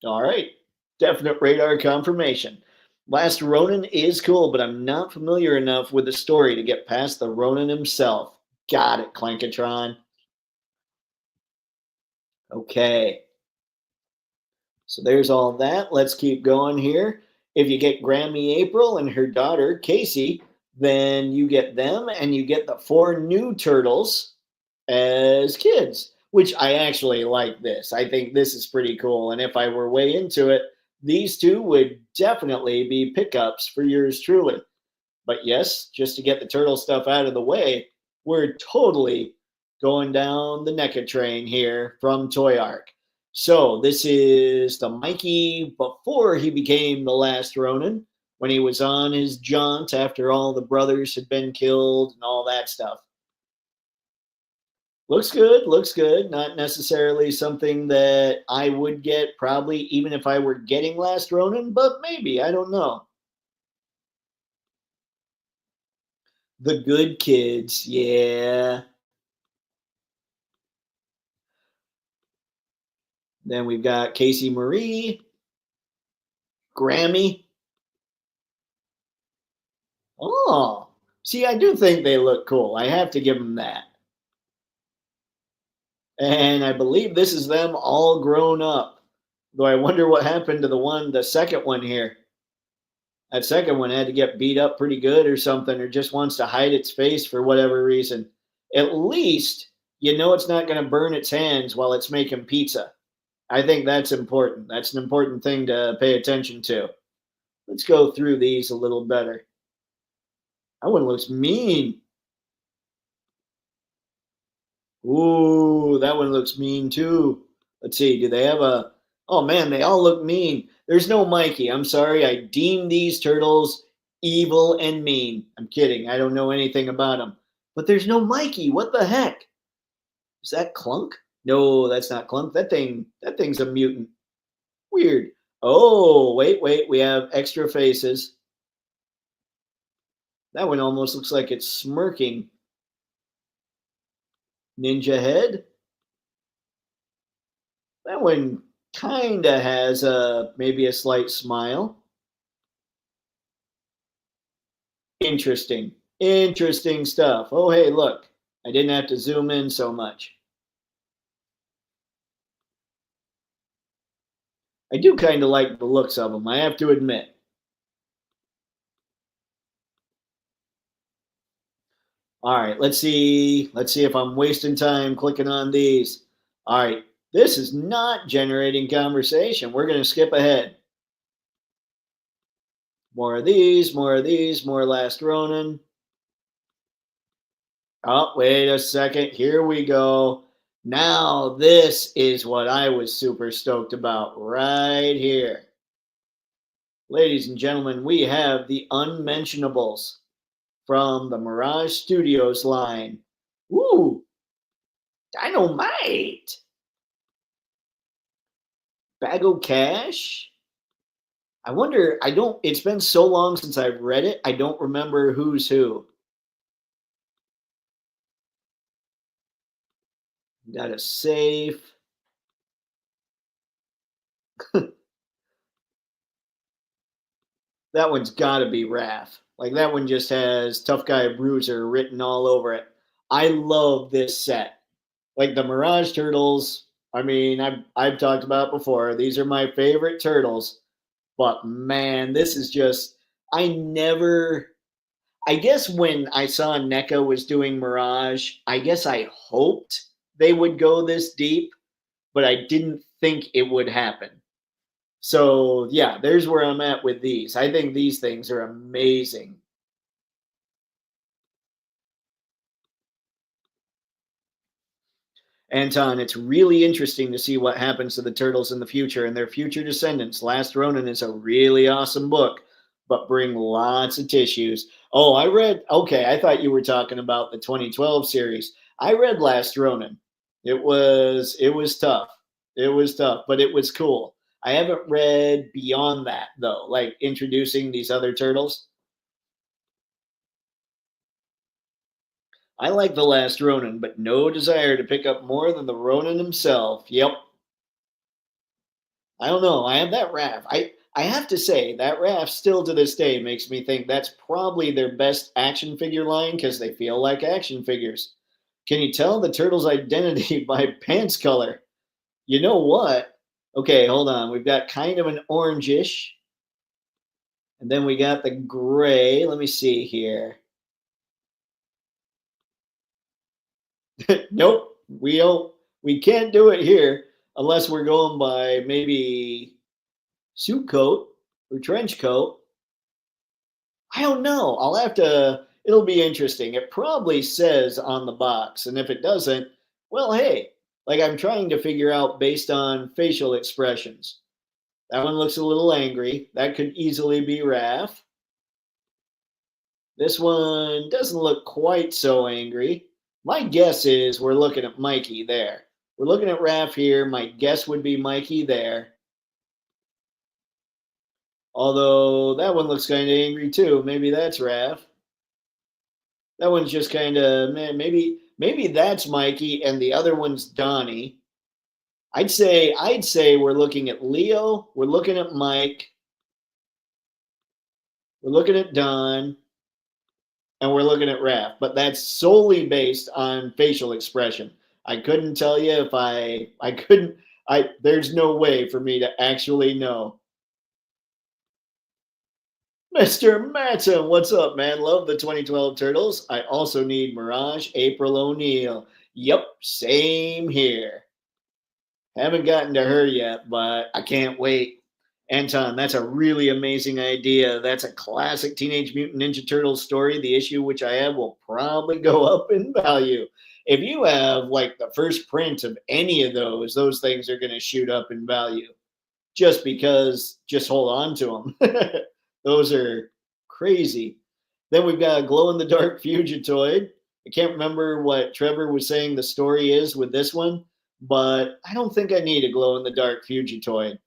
All right, definite radar confirmation. Last Ronin is cool, but I'm not familiar enough with the story to get past the Ronin himself. Got it, Clankatron. Okay. So there's all that. Let's keep going here. If you get Grammy April and her daughter Casey, then you get them and you get the four new turtles as kids, which I actually like this. I think this is pretty cool. And if I were way into it, these two would definitely be pickups for yours truly. But yes, just to get the turtle stuff out of the way, we're totally going down the NECA train here from Toy Arc. So this is the Mikey before he became the Last Ronin, when he was on his jaunt after all the brothers had been killed and all that stuff. Looks good, looks good. Not necessarily something that I would get probably even if I were getting Last Ronin, but maybe, I don't know. The Good Kids, yeah. Then we've got Casey Marie, Grammy. Oh, see, I do think they look cool. I have to give them that. And I believe this is them all grown up. Though I wonder what happened to the second one here. That second one had to get beat up pretty good or something, or just wants to hide its face for whatever reason. At least you know it's not going to burn its hands while it's making pizza. I think that's important. That's an important thing to pay attention to. Let's go through these a little better. That one looks mean. Ooh, that one looks mean too. Let's see. Do they have a? Oh man, they all look mean. There's no Mikey. I'm sorry. I deem these turtles evil and mean. I'm kidding. I don't know anything about them. But there's no Mikey. What the heck? Is that Clunk? No, that's not Clunk. That thing's a mutant. Weird. Oh, wait. We have extra faces. That one almost looks like it's smirking. Ninja head. That one kind of has a maybe a slight smile. Interesting. Interesting stuff. Oh, hey, look. I didn't have to zoom in so much. I do kind of like the looks of them, I have to admit. All right, let's see. Let's see if I'm wasting time clicking on these. All right, this is not generating conversation. We're going to skip ahead. More of these, more of these, more Last Ronin. Oh, wait a second. Here we go. Now, this is what I was super stoked about right here. Ladies and gentlemen, we have the Unmentionables from the Mirage Studios line. Ooh, Dynamite! Bag o' Cash? I wonder, it's been so long since I've read it, I don't remember who's who. Got a safe. That one's got to be Raph. Like that one just has Tough Guy Bruiser written all over it. I love this set. Like the Mirage Turtles. I mean, I've talked about before. These are my favorite turtles. But man, this is just I never I guess when I saw NECA was doing Mirage, I guess I hoped they would go this deep, but I didn't think it would happen. So yeah, there's where I'm at with these. I think these things are amazing. Anton, it's really interesting to see what happens to the turtles in the future and their future descendants. Last Ronin is a really awesome book, but bring lots of tissues. Oh, I read, okay, I thought you were talking about the 2012 series. I read Last Ronin. It was tough. It was tough, but it was cool. I haven't read beyond that though, like introducing these other turtles. I like the last Ronin, but no desire to pick up more than the Ronin himself. Yep. I don't know. I have that Raph. I have to say that Raph still to this day makes me think that's probably their best action figure line because they feel like action figures. Can you tell the turtle's identity by pants color? You know what? Okay, hold on. We've got kind of an orangish, and then we got the gray. Let me see here. Nope, we don't. We can't do it here unless we're going by maybe suit coat or trench coat. I don't know. I'll have to. It'll be interesting. It probably says on the box, and if it doesn't, well, hey, like I'm trying to figure out based on facial expressions. That one looks a little angry. That could easily be Raph. This one doesn't look quite so angry. My guess is we're looking at Mikey there. We're looking at Raph here. My guess would be Mikey there. Although that one looks kind of angry too. Maybe that's Raph. That one's just kind of man. Maybe that's Mikey, and the other one's Donnie. I'd say we're looking at Leo. We're looking at Mike. We're looking at Don, and we're looking at Raph. But that's solely based on facial expression. I couldn't tell you if I couldn't. There's no way for me to actually know. Mr. Matson, what's up, man? Love the 2012 Turtles. I also need Mirage April O'Neil. Yep, same here. Haven't gotten to her yet, but I can't wait. Anton, that's a really amazing idea. That's a classic Teenage Mutant Ninja Turtles story. The issue which I have will probably go up in value. If you have like the first print of any of those things are going to shoot up in value just because, just hold on to them. Those are crazy. Then we've got a glow in the dark Fugitoid. I can't remember what Trevor was saying the story is with this one, but I don't think I need a glow in the dark Fugitoid.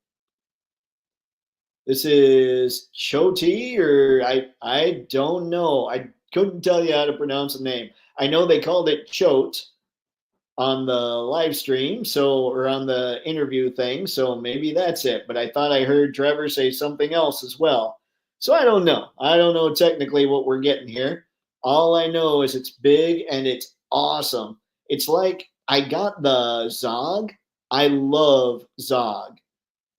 This is Choti, or I don't know. I couldn't tell you how to pronounce the name. I know they called it Chote on the live stream, so or on the interview thing, so maybe that's it. But I thought I heard Trevor say something else as well. So I don't know. I don't know technically what we're getting here. All I know is it's big and it's awesome. It's like I got the Zog. I love Zog.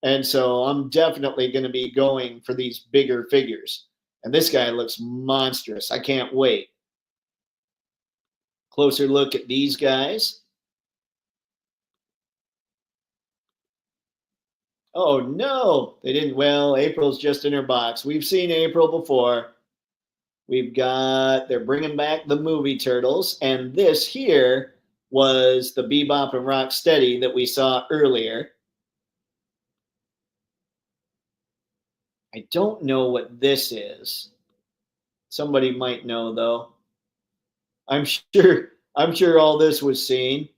And so I'm definitely going to be going for these bigger figures. And this guy looks monstrous. I can't wait. Closer look at these guys. Oh no, they didn't. Well, April's just in her box. We've seen April before. They're bringing back the movie Turtles. And this here was the Bebop and Rocksteady that we saw earlier. I don't know what this is. Somebody might know though. I'm sure I'm sure all this was seen.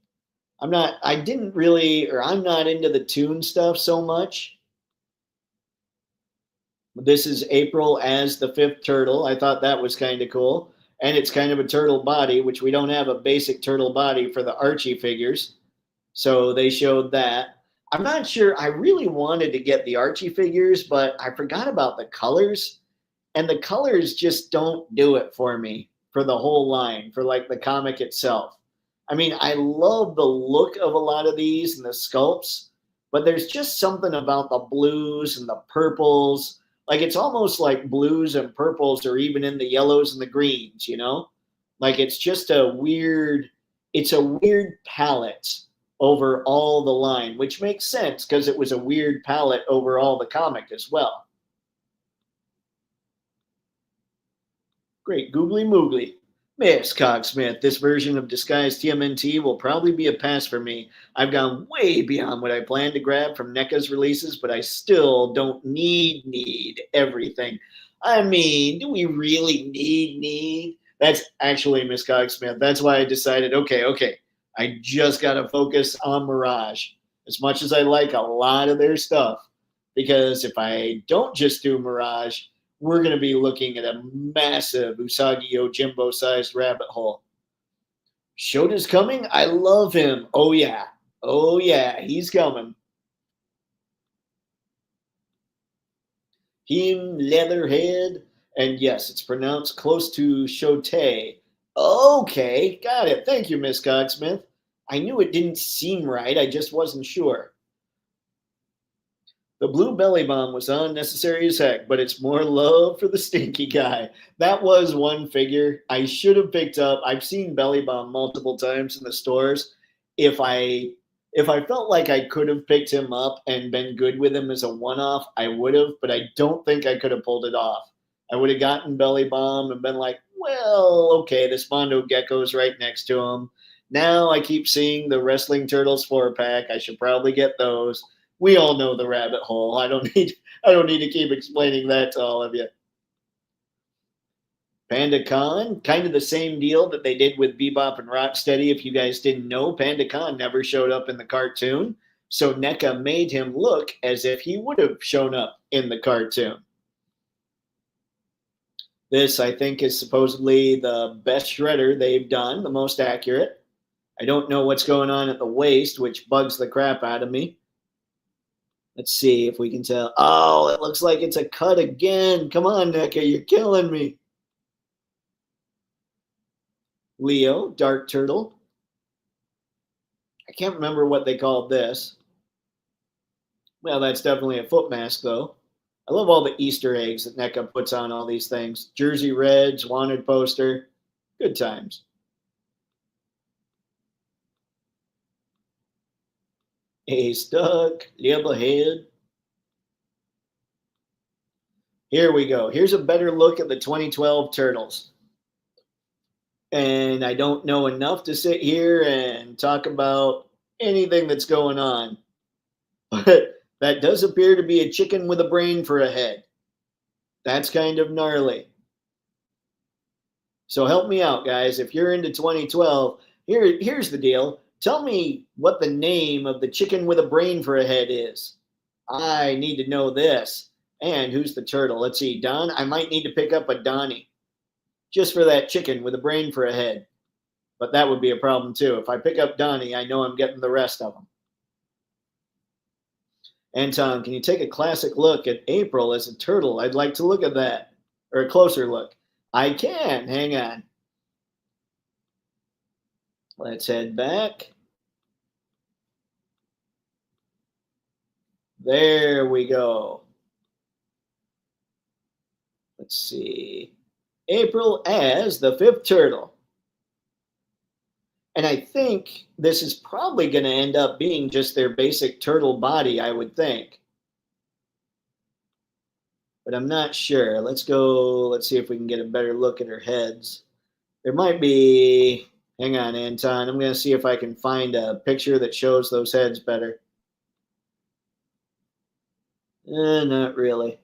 I didn't really or I'm not into the Toon stuff so much. This is April as the fifth turtle. I thought that was kind of cool. And it's kind of a turtle body, which we don't have a basic turtle body for the Archie figures. So they showed that. I'm not sure. I really wanted to get the Archie figures, but I forgot about the colors. And the colors just don't do it for me for the whole line, for like the comic itself. I mean, I love the look of a lot of these and the sculpts, but there's just something about the blues and the purples. Like it's almost like blues and purples are even in the yellows and the greens, you know? Like it's a weird palette over all the line, which makes sense because it was a weird palette over all the comic as well. Great googly moogly. Miss Cogsmith, this version of Disguised TMNT will probably be a pass for me. I've gone way beyond what I planned to grab from NECA's releases, but I still don't need everything. I mean, do we really need? That's actually Miss Cogsmith. That's why I decided, okay, I just got to focus on Mirage. As much as I like a lot of their stuff, because if I don't just do Mirage, we're going to be looking at a massive Usagi Yojimbo sized rabbit hole. Shota's coming. I love him. Oh, yeah. Oh, yeah. He's coming. Him, Leatherhead. And yes, it's pronounced close to Shote. Okay. Got it. Thank you, Miss Cogsmith. I knew it didn't seem right. I just wasn't sure. The blue belly bomb was unnecessary as heck, but it's more love for the stinky guy. That was one figure I should have picked up. I've seen belly bomb multiple times in the stores. If I if I felt like I could have picked him up and been good with him as a one-off, I would have, but I don't think I could have pulled it off. I would have gotten belly bomb and been like, well, okay, this Mondo Gecko's right next to him. Now I keep seeing the Wrestling Turtles 4-pack. I should probably get those. We all know the rabbit hole. I don't need to keep explaining that to all of you. Panda Khan, kind of the same deal that they did with Bebop and Rocksteady. If you guys didn't know, Panda Khan never showed up in the cartoon. So NECA made him look as if he would have shown up in the cartoon. This, I think, is supposedly the best shredder they've done, the most accurate. I don't know what's going on at the waist, which bugs the crap out of me. Let's see if we can tell. Oh, it looks like it's a cut again. Come on, NECA, you're killing me. Leo, Dark Turtle. I can't remember what they called this. Well, that's definitely a foot mask, though. I love all the Easter eggs that NECA puts on all these things. Jersey Reds, wanted poster. Good times. A stuck, yep ahead. Here we go. Here's a better look at the 2012 Turtles. And I don't know enough to sit here and talk about anything that's going on. But that does appear to be a chicken with a brain for a head. That's kind of gnarly. So help me out, guys. If you're into 2012, here's the deal. Tell me what the name of the chicken with a brain for a head is. I need to know this. And who's the turtle? Let's see. Don, I might need to pick up a Donnie just for that chicken with a brain for a head. But that would be a problem too. If I pick up Donnie, I know I'm getting the rest of them. Anton, can you take a classic look at April as a turtle? I'd like to look at that. Or a closer look. I can. Hang on. Let's head back. There we go. Let's see. April as the fifth turtle. And I think this is probably going to end up being just their basic turtle body, I would think. But I'm not sure. Let's go. Let's see if we can get a better look at her heads. There might be. Hang on, Anton. I'm going to see if I can find a picture that shows those heads better. Not really.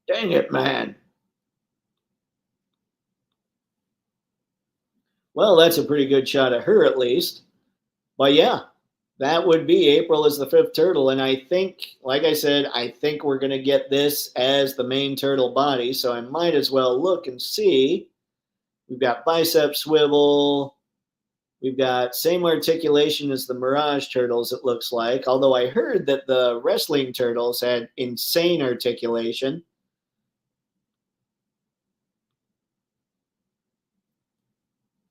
Dang it, man. Well, that's a pretty good shot of her at least. But yeah, that would be April as the fifth turtle. And I think, like I said, I think we're going to get this as the main turtle body. So I might as well look and see. We've got bicep swivel. We've got same articulation as the Mirage turtles, it looks like. Although I heard that the wrestling turtles had insane articulation.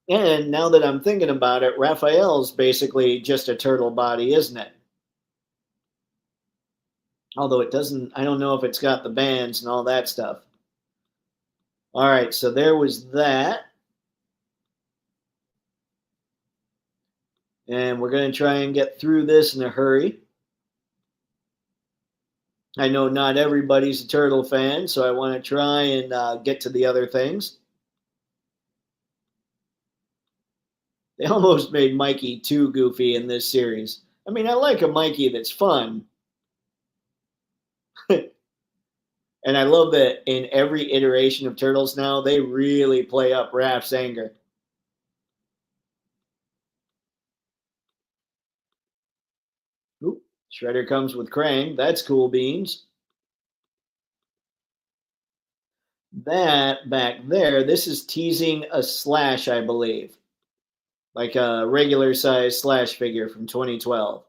And now that I'm thinking about it, Raphael's basically just a turtle body, isn't it? Although it doesn't, I don't know if it's got the bands and all that stuff. All right, so there was that. And we're going to try and get through this in a hurry. I know not everybody's a turtle fan, so I want to try and get to the other things. They almost made Mikey too goofy in this series. I mean, I like a Mikey that's fun. And I love that in every iteration of Turtles now, they really play up Raph's anger. Oop, Shredder comes with Krang. That's cool beans. That back there, this is teasing a Slash, I believe. Like a regular size Slash figure from 2012.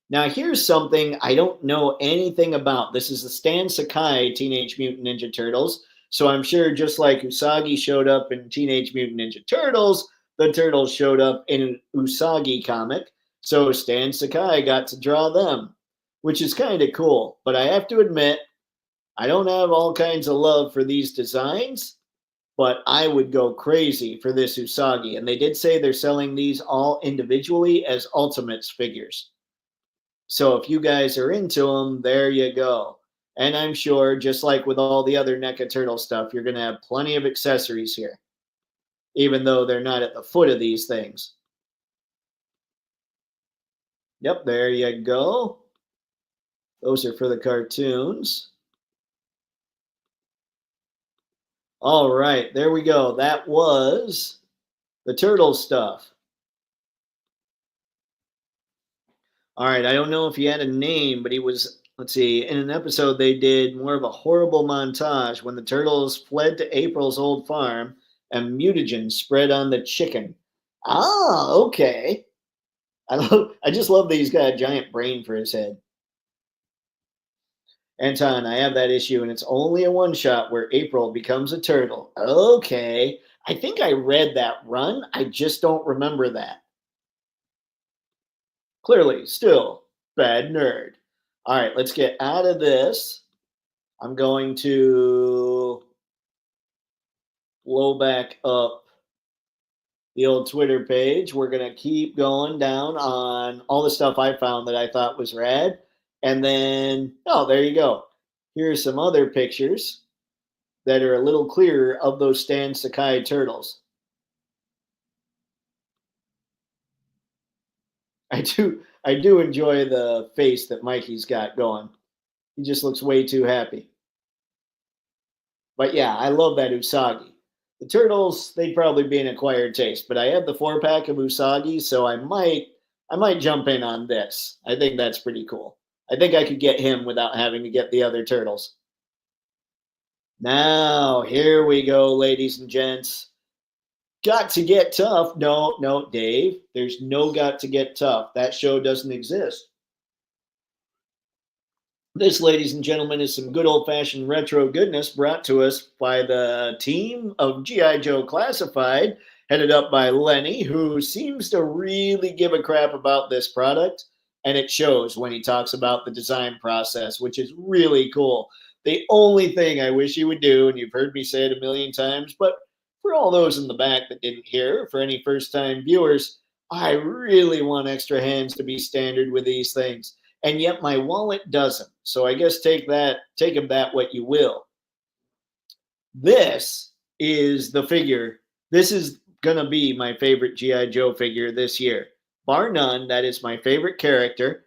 Now, here's something I don't know anything about. This is the Stan Sakai Teenage Mutant Ninja Turtles. So I'm sure just like Usagi showed up in Teenage Mutant Ninja Turtles, the Turtles showed up in an Usagi comic. So Stan Sakai got to draw them, which is kind of cool. But I have to admit, I don't have all kinds of love for these designs, but I would go crazy for this Usagi. And they did say they're selling these all individually as Ultimates figures. So if you guys are into them, there you go. And I'm sure, just like with all the other NECA Turtle stuff, you're going to have plenty of accessories here, even though they're not at the foot of these things. Yep, there you go. Those are for the cartoons. All right, there we go. That was the turtle stuff. All right, I don't know if he had a name, but he was, let's see, in an episode they did more of a horrible montage when the turtles fled to April's old farm and mutagen spread on the chicken. Ah, okay. I just love that he's got a giant brain for his head. Anton, I have that issue, and it's only a one shot where April becomes a turtle. Okay. I think I read that run. I just don't remember that. Clearly, still, bad nerd. All right, let's get out of this. I'm going to blow back up the old Twitter page. We're going to keep going down on all the stuff I found that I thought was rad. And then, oh, there you go. Here's some other pictures that are a little clearer of those Stan Sakai turtles. I do enjoy the face that Mikey's got going. He just looks way too happy. But yeah, I love that Usagi. The turtles, they'd probably be an acquired taste, but I have the 4-pack of Usagi, so I might jump in on this. I think that's pretty cool. I think I could get him without having to get the other turtles. Now, here we go, ladies and gents. Got to Get Tough. No, no, Dave. There's no Got to Get Tough. That show doesn't exist. This, ladies and gentlemen, is some good old-fashioned retro goodness brought to us by the team of G.I. Joe Classified, headed up by Lenny, who seems to really give a crap about this product, and it shows when he talks about the design process, which is really cool. The only thing I wish he would do, and you've heard me say it a million times, but for all those in the back that didn't hear, for any first-time viewers, I really want extra hands to be standard with these things. And yet my wallet doesn't. So I guess take of that what you will. This is the figure. This is gonna be my favorite G.I. Joe figure this year. Bar none, that is my favorite character.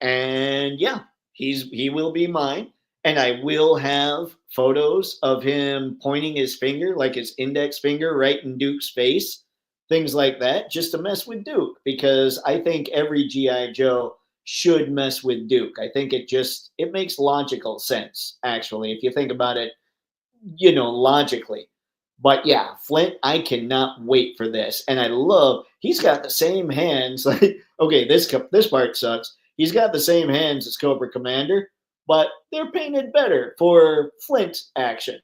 And yeah, he will be mine. And I will have photos of him pointing his finger, like his index finger, right in Duke's face. Things like that, just to mess with Duke, because I think every G.I. Joe should mess with Duke. I think it makes logical sense, actually, if you think about it, logically. But yeah, Flint, I cannot wait for this. And I love, he's got the same hands. Like, okay, this part sucks. He's got the same hands as Cobra Commander, but they're painted better for Flint action.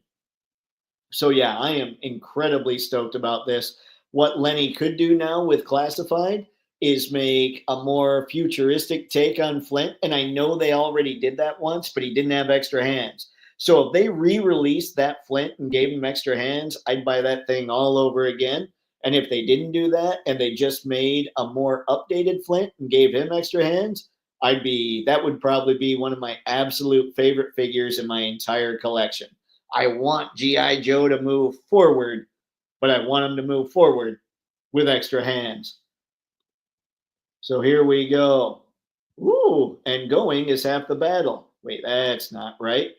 So yeah, I am incredibly stoked about this. What Lenny could do now with Classified is make a more futuristic take on Flint. And I know they already did that once, but he didn't have extra hands. So if they re-released that Flint and gave him extra hands, I'd buy that thing all over again. And if they didn't do that and they just made a more updated Flint and gave him extra hands, that would probably be one of my absolute favorite figures in my entire collection. I want G.I. Joe to move forward, but I want him to move forward with extra hands. So here we go. Ooh, and going is half the battle. Wait, that's not right.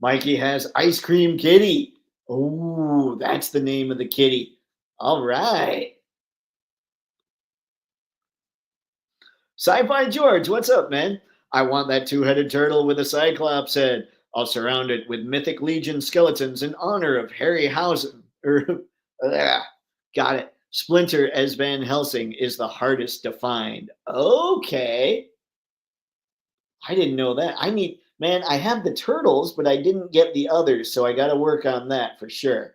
Mikey has Ice Cream Kitty. Ooh, that's the name of the kitty. All right. Sci-Fi George, what's up, man? I want that two-headed turtle with a cyclops head. I'll surround it with Mythic Legion skeletons in honor of Harryhausen. Got it. Splinter as Van Helsing is the hardest to find. Okay. I didn't know that. I have the turtles, but I didn't get the others, so I got to work on that for sure.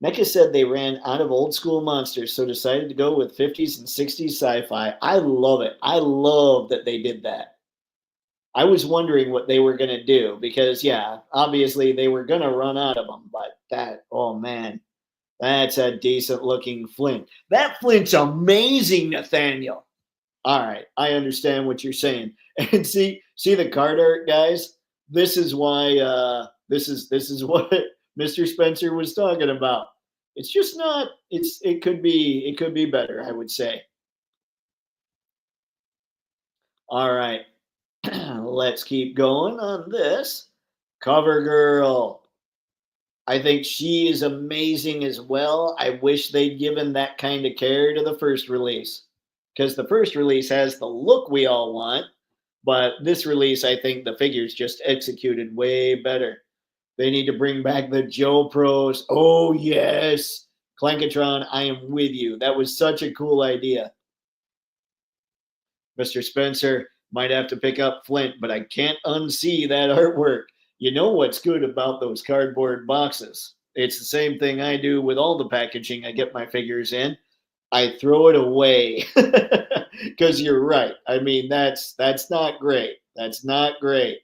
NECA said they ran out of old school monsters, so decided to go with 50s and 60s sci-fi. I love it. I love that they did that. I was wondering what they were going to do because, yeah, obviously they were going to run out of them. But oh man, that's a decent looking Flint. That Flint's amazing, Nathaniel. All right, I understand what you're saying. And see the card art, guys. This is why. This is what Mr. Spencer was talking about. It's just not. It could be better, I would say. All right. Let's keep going on this. Cover Girl. I think she is amazing as well. I wish they'd given that kind of care to the first release, because the first release has the look we all want, but this release, I think the figure's just executed way better. They need to bring back the Joe Pros. Oh, yes. Clankatron, I am with you. That was such a cool idea. Mr. Spencer, might have to pick up Flint, but I can't unsee that artwork. You know what's good about those cardboard boxes? It's the same thing I do with all the packaging I get my figures in. I throw it away because you're right. I mean, that's not great. That's not great.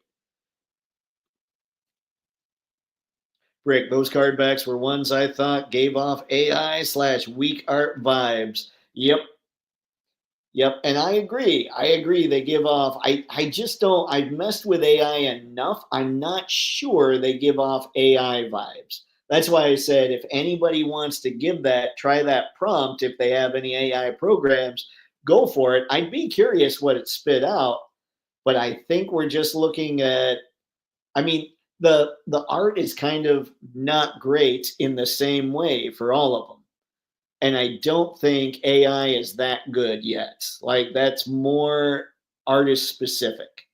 Rick, those card backs were ones I thought gave off AI slash weak art vibes. Yep, yep, and I agree. I agree. They give off. I just don't. I've messed with AI enough. I'm not sure they give off AI vibes. That's why I said if anybody wants to give that, try that prompt. If they have any AI programs, go for it. I'd be curious what it spit out. But I think we're just looking at. I mean, the art is kind of not great in the same way for all of them. And I don't think AI is that good yet. Like that's more artist specific.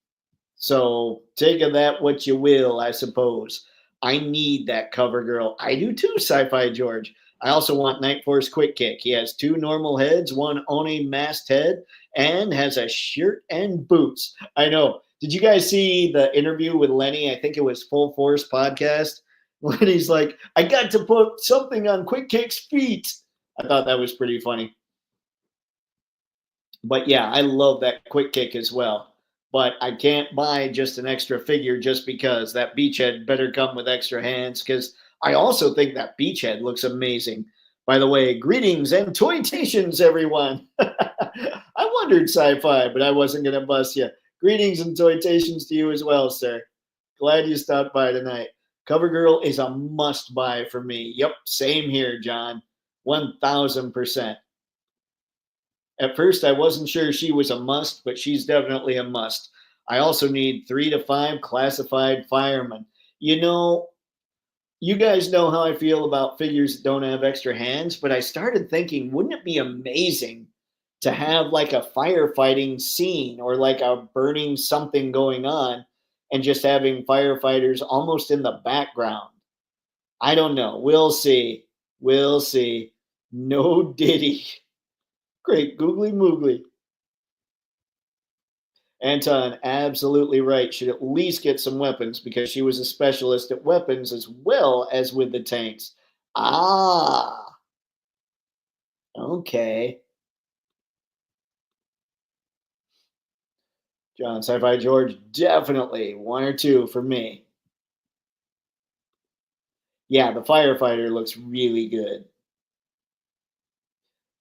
So take of that what you will, I suppose. I need that cover girl. I do too, Sci-Fi George. I also want Night Force Quick Kick. He has two normal heads, one Oni masked head, and has a shirt and boots. I know. Did you guys see the interview with Lenny? I think it was Full Force podcast. Lenny's like, I got to put something on Quick Kick's feet. I thought that was pretty funny. But yeah, I love that Quick Kick as well. But I can't buy just an extra figure just because that beachhead better come with extra hands. Because I also think that beachhead looks amazing. By the way, greetings and toytations, everyone. I wondered sci-fi, but I wasn't going to bust you. Greetings and toytations to you as well, sir. Glad you stopped by tonight. Cover Girl is a must buy for me. Yep, same here, John. 1000%. At first, I wasn't sure she was a must, but she's definitely a must. I also need 3 to 5 classified firemen. You know, you guys know how I feel about figures that don't have extra hands, but I started thinking, wouldn't it be amazing to have like a firefighting scene or like a burning something going on and just having firefighters almost in the background? I don't know. We'll see. We'll see. No Diddy. Great googly moogly. Anton, absolutely right. Should at least get some weapons because she was a specialist at weapons as well as with the tanks. Ah, okay. John, Sci-Fi George, definitely 1 or 2 for me. Yeah, the firefighter looks really good.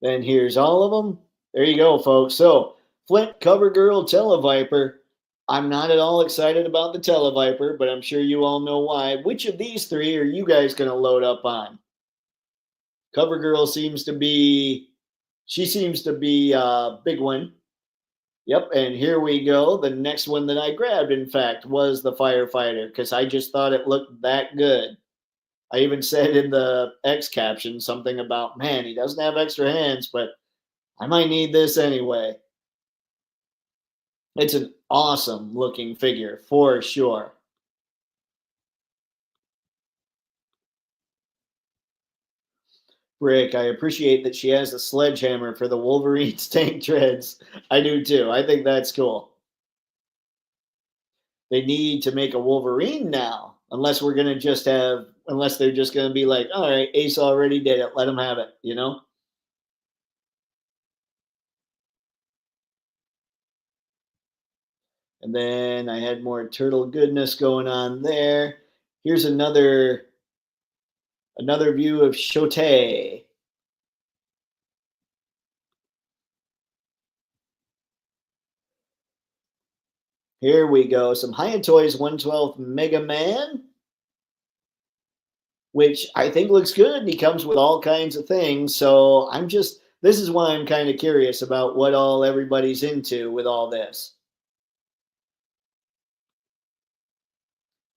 Then here's all of them. There you go, folks. So, Flint, Cover Girl, Televiper. I'm not at all excited about the Televiper, but I'm sure you all know why. Which of these 3 are you guys going to load up on? Cover Girl seems to be, she seems to be a big one. Yep, and here we go. The next one that I grabbed, in fact, was the firefighter because I just thought it looked that good. I even said in the X caption something about, man, he doesn't have extra hands, but I might need this anyway. It's an awesome looking figure for sure. Rick, I appreciate that she has a sledgehammer for the Wolverine's tank treads. I do too. I think that's cool. They need to make a Wolverine now, unless we're going to just have, unless they're just going to be like, all right, Ace already did it. Let him have it, you know? And then I had more turtle goodness going on there. Here's another view of Shote. Here we go. Some High Toys 112th Mega Man, which I think looks good. He comes with all kinds of things. So this is why I'm kind of curious about what all everybody's into with all this.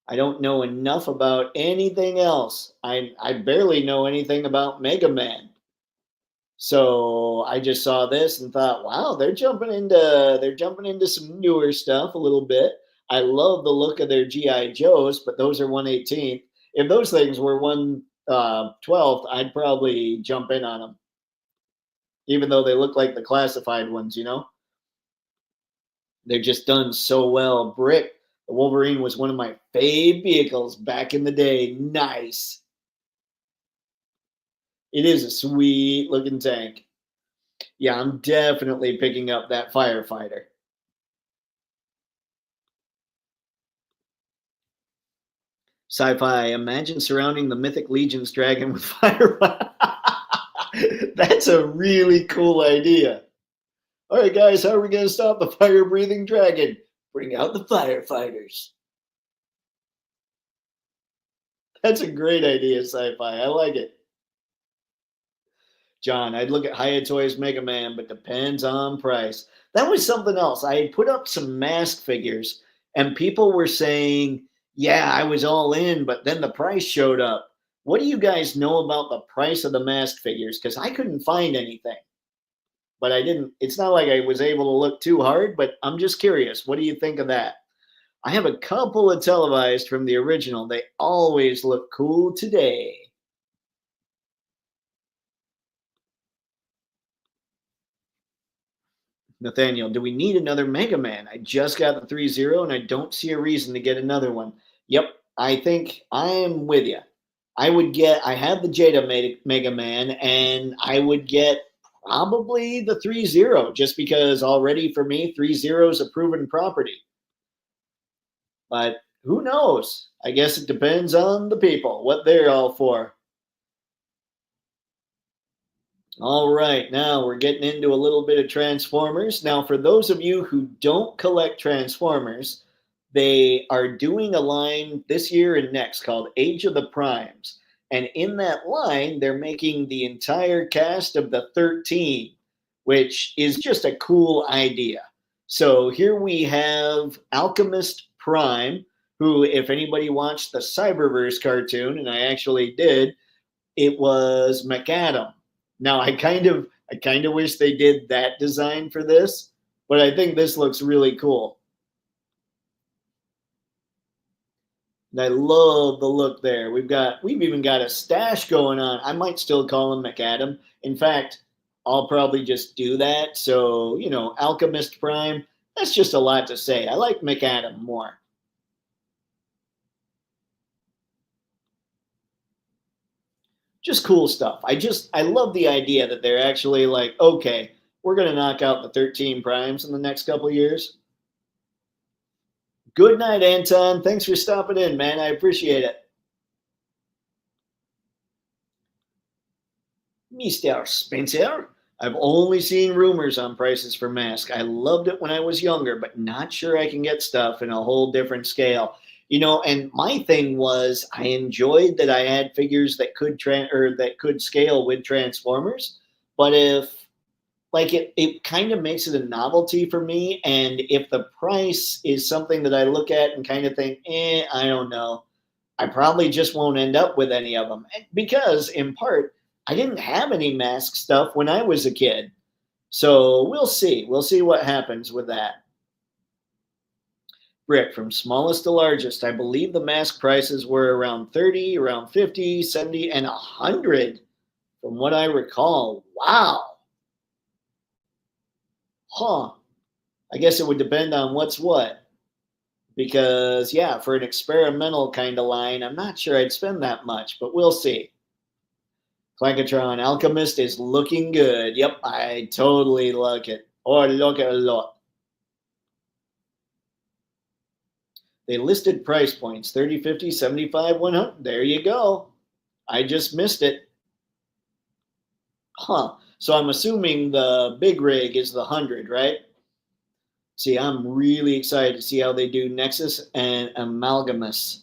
I don't know enough about anything else. I barely know anything about Mega Man. So I just saw this and thought, wow, they're jumping into some newer stuff a little bit. I love the look of their GI Joes, but those are 1/18th. If those things were 1/12th, I'd probably jump in on them, even though they look like the classified ones. They're just done so well. Brick, the Wolverine was one of my fave vehicles back in the day. Nice. It is a sweet looking tank. Yeah, I'm definitely picking up that firefighter. Sci-fi, imagine surrounding the mythic Legion's dragon with fire. That's a really cool idea. All right, guys, how are we going to stop the fire-breathing dragon? Bring out the firefighters. That's a great idea, sci-fi. I like it. John, I'd look at Hiya Toys Mega Man, but depends on price. That was something else. I put up some mask figures, and people were saying, yeah, I was all in, but then the price showed up. What do you guys know about the price of the mask figures? Because I couldn't find anything, but I didn't. It's not like I was able to look too hard, but I'm just curious. What do you think of that? I have a couple of televised from the original. They always look cool today. Nathaniel, do we need another Mega Man? I just got the 3-0 and I don't see a reason to get another one. Yep, I think I am with you. I have the Mega Man and I would get probably the 3-0 just because already for me, 3-0 is a proven property. But who knows? I guess it depends on the people, what they're all for. All right, now we're getting into a little bit of Transformers. Now, for those of you who don't collect Transformers, they are doing a line this year and next called Age of the Primes. And in that line, they're making the entire cast of the 13, which is just a cool idea. So here we have Alchemist Prime, who, if anybody watched the Cyberverse cartoon, and I actually did, it was McAdam. Now I kind of wish they did that design for this, but I think this looks really cool. And I love the look there. We've even got a stash going on. I might still call him McAdam. In fact, I'll probably just do that. So, Alchemist Prime, that's just a lot to say. I like McAdam more. Just cool stuff. I love the idea that they're actually like, okay, we're gonna knock out the 13 primes in the next couple of years. Good night, Anton. Thanks for stopping in, man. I appreciate it. Mr. Spencer, I've only seen rumors on prices for masks. I loved it when I was younger, but not sure I can get stuff in a whole different scale. And my thing was I enjoyed that I had figures that that could scale with Transformers, but if like it kind of makes it a novelty for me, and if the price is something that I look at and kind of think, I don't know, I probably just won't end up with any of them because, in part, I didn't have any mask stuff when I was a kid. So we'll see. We'll see what happens with that. Brick, from smallest to largest, I believe the mask prices were around 30, around 50, 70, and 100 from what I recall. Wow. Huh. I guess it would depend on what's what. Because, yeah, for an experimental kind of line, I'm not sure I'd spend that much, but we'll see. Clankatron Alchemist is looking good. Yep, I totally like it. Or look at a lot. They listed price points 30, 50, 75, 100. There you go. I just missed it. Huh. So I'm assuming the big rig is the 100, right? See, I'm really excited to see how they do Nexus and Amalgamus.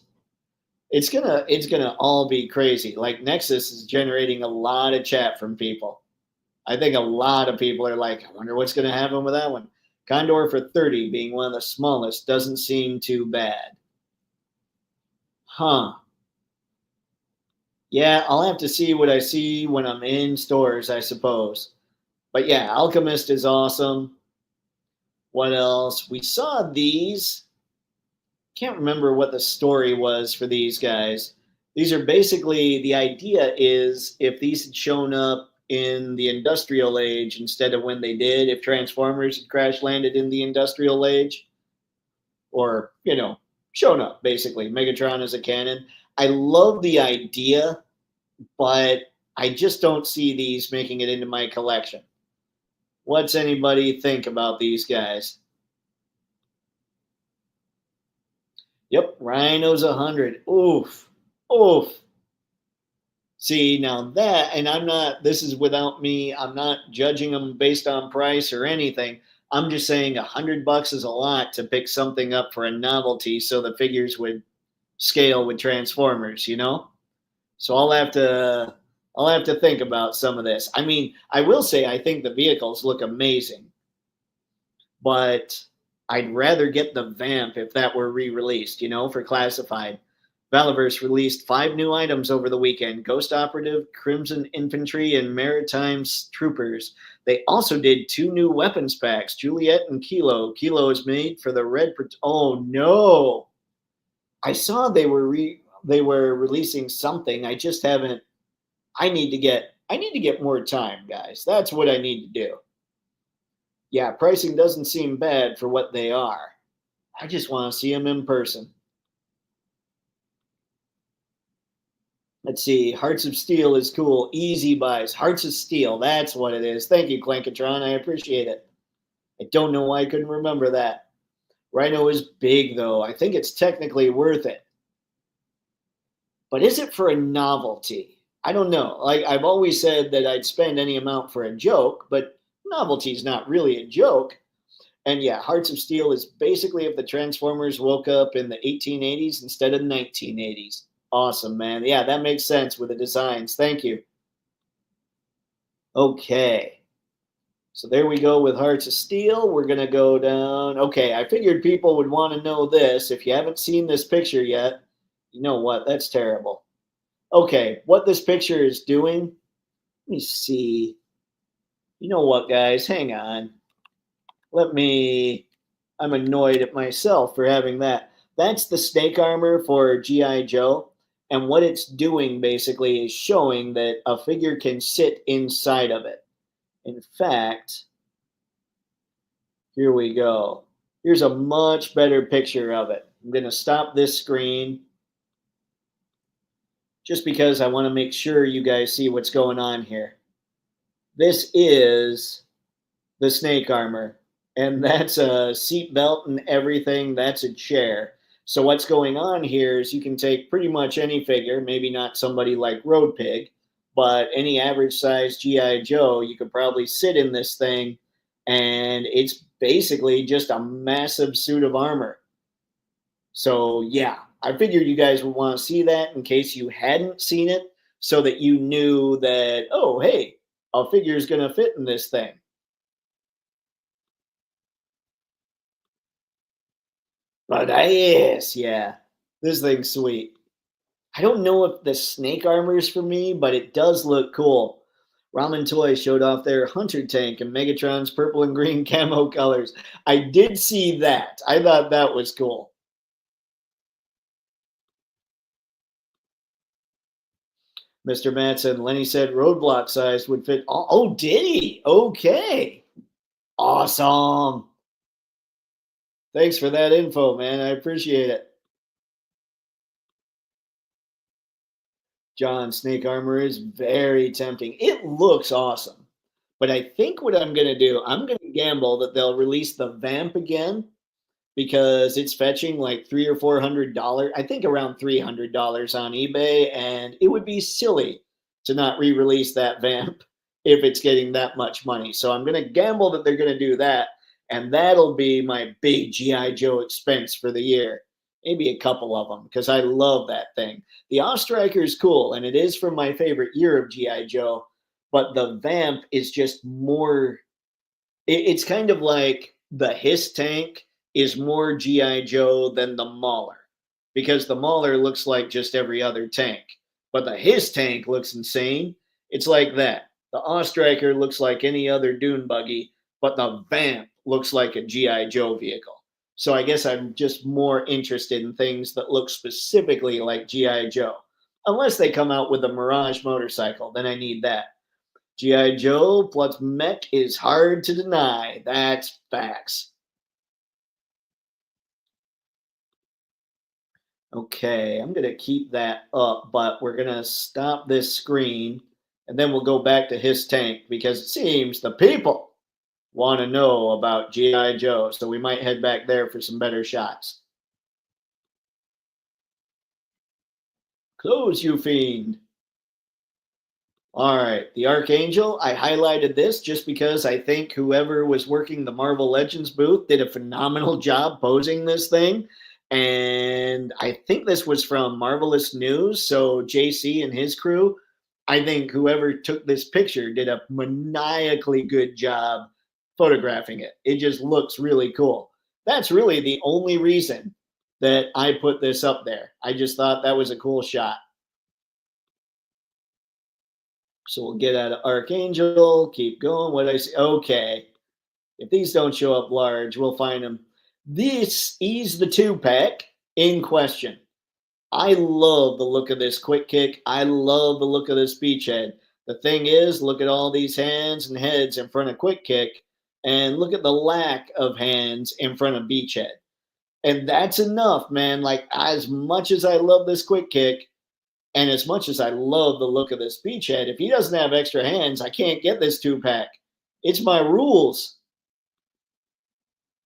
It's gonna all be crazy. Like Nexus is generating a lot of chat from people. I think a lot of people are like, I wonder what's gonna happen with that one. Condor for 30 being one of the smallest doesn't seem too bad. Huh. Yeah, I'll have to see what I see when I'm in stores, I suppose. But yeah, Alchemist is awesome. What else? We saw these. Can't remember what the story was for these guys. These are basically the idea is if these had shown up in the industrial age instead of when they did, if Transformers had crash landed in the industrial age, or shown up basically, Megatron as a cannon. I love the idea, but I just don't see these making it into my collection. What's anybody think about these guys? Yep, Rhino's 100. Oof. Oof. See, now that, and I'm not, this is without me, I'm not judging them based on price or anything. I'm just saying $100 is a lot to pick something up for a novelty so the figures would scale with Transformers, you know? So I'll have to think about some of this. I mean, I will say I think the vehicles look amazing, but I'd rather get the Vamp if that were re-released, you know, for classified. Valiverse released 5 new items over the weekend: Ghost Operative, Crimson Infantry, and Maritime Troopers. They also did 2 new weapons packs: Juliet and Kilo. Kilo is made for the Red. Oh no! I saw they were releasing something. I just haven't. I need to get more time, guys. That's what I need to do. Yeah, pricing doesn't seem bad for what they are. I just want to see them in person. Let's see. Hearts of Steel is cool. Easy buys. Hearts of Steel. That's what it is. Thank you, Clankatron. I appreciate it. I don't know why I couldn't remember that. Rhino is big, though. I think it's technically worth it. But is it for a novelty? I don't know. Like, I've always said that I'd spend any amount for a joke, but novelty's not really a joke. And yeah, Hearts of Steel is basically if the Transformers woke up in the 1880s instead of 1980s. Awesome, man. Yeah, that makes sense with the designs. Thank you. Okay. So there we go with Hearts of Steel. We're going to go down. Okay, I figured people would want to know this. If you haven't seen this picture yet, you know what? That's terrible. Okay, what this picture is doing, let me see. You know what, guys? Hang on. Let me. I'm annoyed at myself for having that. That's the snake armor for G.I. Joe. And what it's doing basically is showing that a figure can sit inside of it. In fact, here we go. Here's a much better picture of it. I'm going to stop this screen just because I want to make sure you guys see what's going on here. This is the snake armor, and that's a seat belt and everything. That's a chair. So what's going on here is you can take pretty much any figure, maybe not somebody like Road Pig, but any average size GI Joe, you could probably sit in this thing, and it's basically just a massive suit of armor. So yeah, I figured you guys would want to see that in case you hadn't seen it, so that you knew that, oh hey, a figure is going to fit in this thing. But yes, yeah, this thing's sweet. I don't know if the snake armor is for me, but it does look cool. Ramen Toys showed off their Hunter tank in Megatron's purple and green camo colors. I did see that. I thought that was cool. Mr. Matson, Lenny said roadblock size would fit. Oh, did he? Okay. Awesome. Thanks for that info, man. I appreciate it. John, snake armor is very tempting. It looks awesome. But I think what I'm going to do, I'm going to gamble that they'll release the Vamp again because it's fetching like $300 or $400. I think around $300 on eBay, and it would be silly to not re-release that Vamp if it's getting that much money. So I'm going to gamble that they're going to do that, and that'll be my big GI Joe expense for the year. Maybe a couple of them because I love that thing. The Ostriker is cool, and it is from my favorite year of GI Joe. But the Vamp is just more. It's kind of like the Hiss tank is more GI Joe than the Mauler, because the Mauler looks like just every other tank, but the Hiss tank looks insane. It's like that. The Ostriker looks like any other dune buggy, but the Vamp looks like a GI Joe vehicle. So I guess I'm just more interested in things that look specifically like GI Joe. Unless they come out with a Mirage motorcycle, then I need that. G.I. Joe plus mech is hard to deny. That's facts. Okay, I'm going to keep that up, but we're going to stop this screen and then we'll go back to his tank because it seems the people want to know about G.I. Joe. So we might head back there for some better shots. Close, you fiend. All right, the Archangel. I highlighted this just because I think whoever was working the Marvel Legends booth did a phenomenal job posing this thing. And I think this was from Marvelous News. So JC and his crew, I think whoever took this picture did a maniacally good job photographing it. It just looks really cool. That's really the only reason that I put this up there. I just thought that was a cool shot. So we'll get out of Archangel, keep going. What did I say? Okay. If these don't show up large, we'll find them. This is the 2-pack in question. I love the look of this quick kick. I love the look of this beachhead. The thing is, look at all these hands and heads in front of quick kick, and look at the lack of hands in front of beachhead. And that's enough, man. Like, as much as I love this quick kick, and as much as I love the look of this beachhead, if he doesn't have extra hands, I can't get this 2-pack. It's my rules.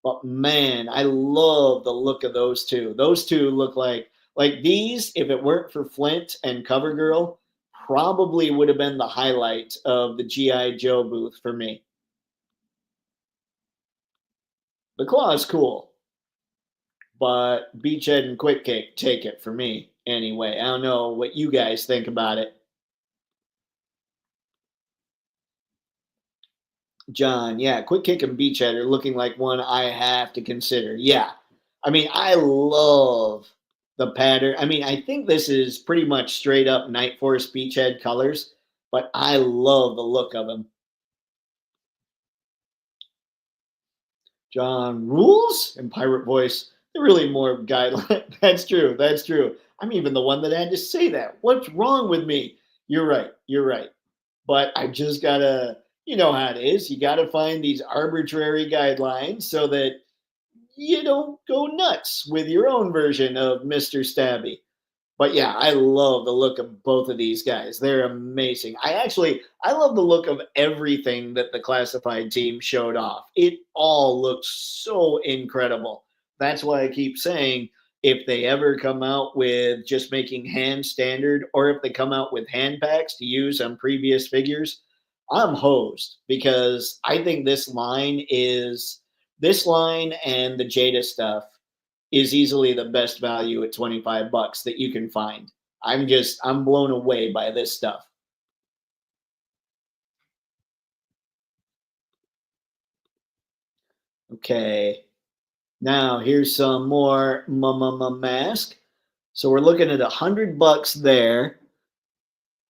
But man, I love the look of those two. Those two look like these, if it weren't for Flint and CoverGirl, probably would have been the highlight of the G.I. Joe booth for me. The claw is cool, but beachhead and quick kick take it for me anyway. I don't know what you guys think about it. John, yeah, quick kick and beachhead are looking like one I have to consider. Yeah. I mean, I love the pattern. I mean, I think this is pretty much straight up Night Force beachhead colors, but I love the look of them. John, rules and pirate voice, they're really more guideline. That's true. That's true. I'm even the one that had to say that. What's wrong with me? You're right. You're right. But I just gotta, you know how it is. You gotta find these arbitrary guidelines so that you don't go nuts with your own version of Mr. Stabby. But yeah, I love the look of both of these guys. They're amazing. I love the look of everything that the classified team showed off. It all looks so incredible. That's why I keep saying if they ever come out with just making hand standard or if they come out with hand packs to use on previous figures, I'm hosed because I think this line and the Jada stuff is easily the best value at 25 bucks that you can find. I'm blown away by this stuff. Okay. Now here's some more mask. So we're looking at 100 bucks there,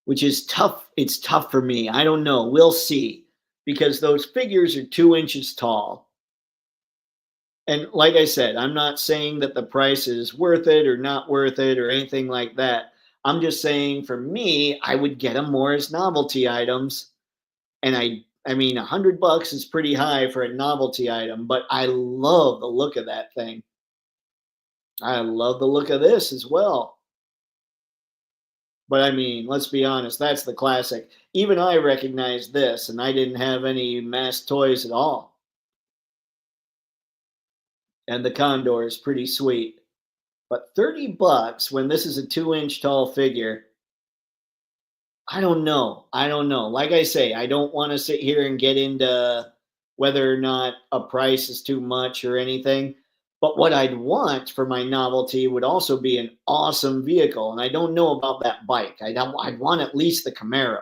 which is tough. It's tough for me. I don't know. We'll see because those figures are 2 inches tall. And like I said, I'm not saying that the price is worth it or not worth it or anything like that. I'm just saying for me, I would get them more as novelty items. And I mean, 100 bucks is pretty high for a novelty item, but I love the look of that thing. I love the look of this as well. But I mean, let's be honest, that's the classic. Even I recognize this, and I didn't have any mass toys at all. And the Condor is pretty sweet. But 30 bucks when this is a 2 inch tall figure, I don't know. I don't know. Like I say, I don't want to sit here and get into whether or not a price is too much or anything. But what I'd want for my novelty would also be an awesome vehicle. And I don't know about that bike. I'd want at least the Camaro.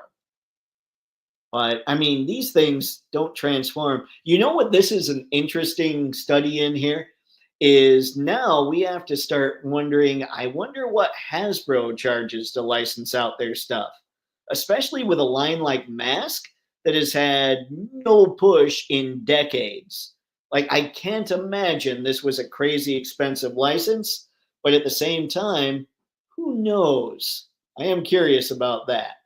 But I mean, these things don't transform. You know what? This is an interesting study in here is now we have to start wondering. I wonder what Hasbro charges to license out their stuff, especially with a line like Mask that has had no push in decades. Like, I can't imagine this was a crazy expensive license, but at the same time, who knows? I am curious about that.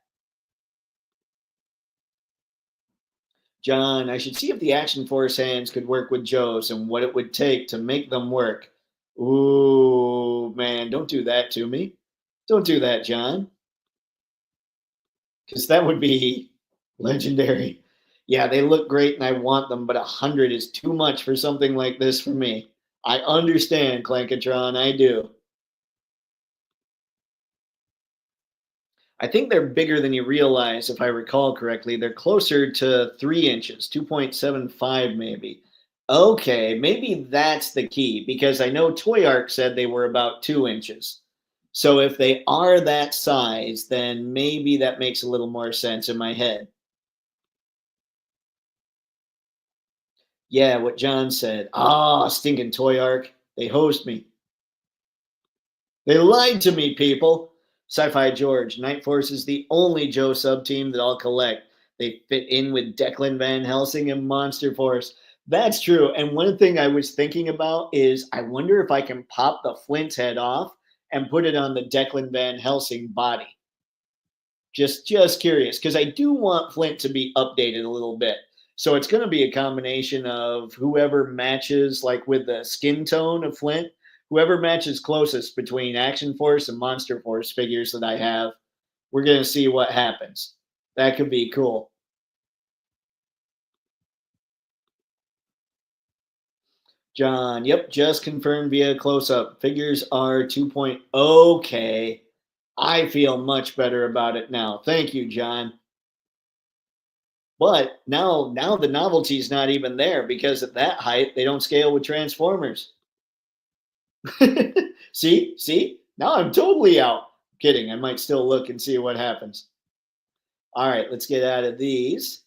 John, I should see if the Action Force hands could work with Joe's and what it would take to make them work. Ooh, man, don't do that to me. Don't do that, John, because that would be legendary. Yeah, they look great and I want them, but 100 is too much for something like this for me. I understand, Clankatron, I do. I think they're bigger than you realize, if I recall correctly. They're closer to 3 inches, 2.75 maybe. Okay, maybe that's the key because I know Toy Ark said they were about 2 inches. So if they are that size, then maybe that makes a little more sense in my head. Yeah, what John said. Ah, stinking Toy Ark. They host me. They lied to me, people. Sci-Fi George, Night Force is the only Joe sub team that I'll collect. They fit in with Declan Van Helsing and Monster Force. That's true. And one thing I was thinking about is I wonder if I can pop the Flint head off and put it on the Declan Van Helsing body. Just curious because I do want Flint to be updated a little bit. So it's going to be a combination of whoever matches like with the skin tone of Flint, whoever matches closest between Action Force and Monster Force figures that I have. We're going to see what happens. That could be cool. John, yep, just confirmed via close up. Figures are 2.0. Okay. I feel much better about it now. Thank you, John. But now the novelty's not even there because at that height they don't scale with Transformers. See? Now I'm totally out. Kidding. I might still look and see what happens. All right, let's get out of these.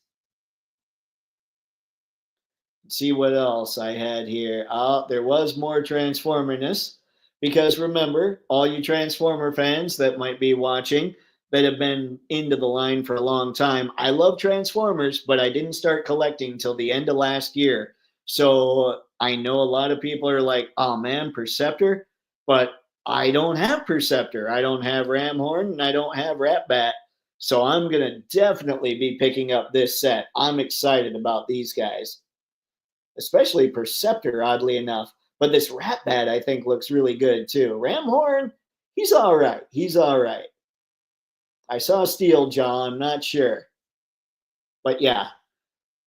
See what else I had here. Oh, there was more Transformerness. Because remember, all you Transformer fans that might be watching that have been into the line for a long time, I love Transformers, but I didn't start collecting till the end of last year. So I know a lot of people are like, oh man, Perceptor. But I don't have Perceptor. I don't have Ramhorn and I don't have Ratbat. So I'm going to definitely be picking up this set. I'm excited about these guys, especially Perceptor, oddly enough. But this Ratbat, I think, looks really good too. Ramhorn, he's all right. He's all right. I saw Steel Jaw, I'm not sure. But yeah,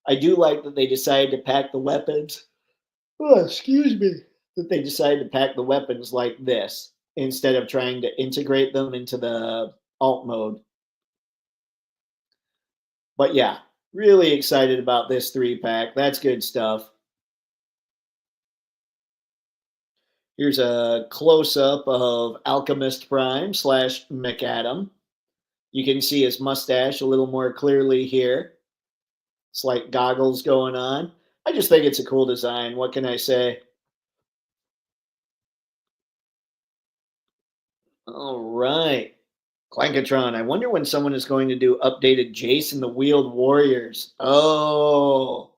I do like that they decided to pack the weapons. Oh, excuse me. That they decided to pack the weapons like this instead of trying to integrate them into the alt mode. But yeah, really excited about this 3-pack. That's good stuff. Here's a close up of Alchemist Prime slash McAdam. You can see his mustache a little more clearly here. It's like goggles going on. I just think it's a cool design. What can I say? All right. Clankatron, I wonder when someone is going to do updated Jason the Wheeled Warriors. Oh,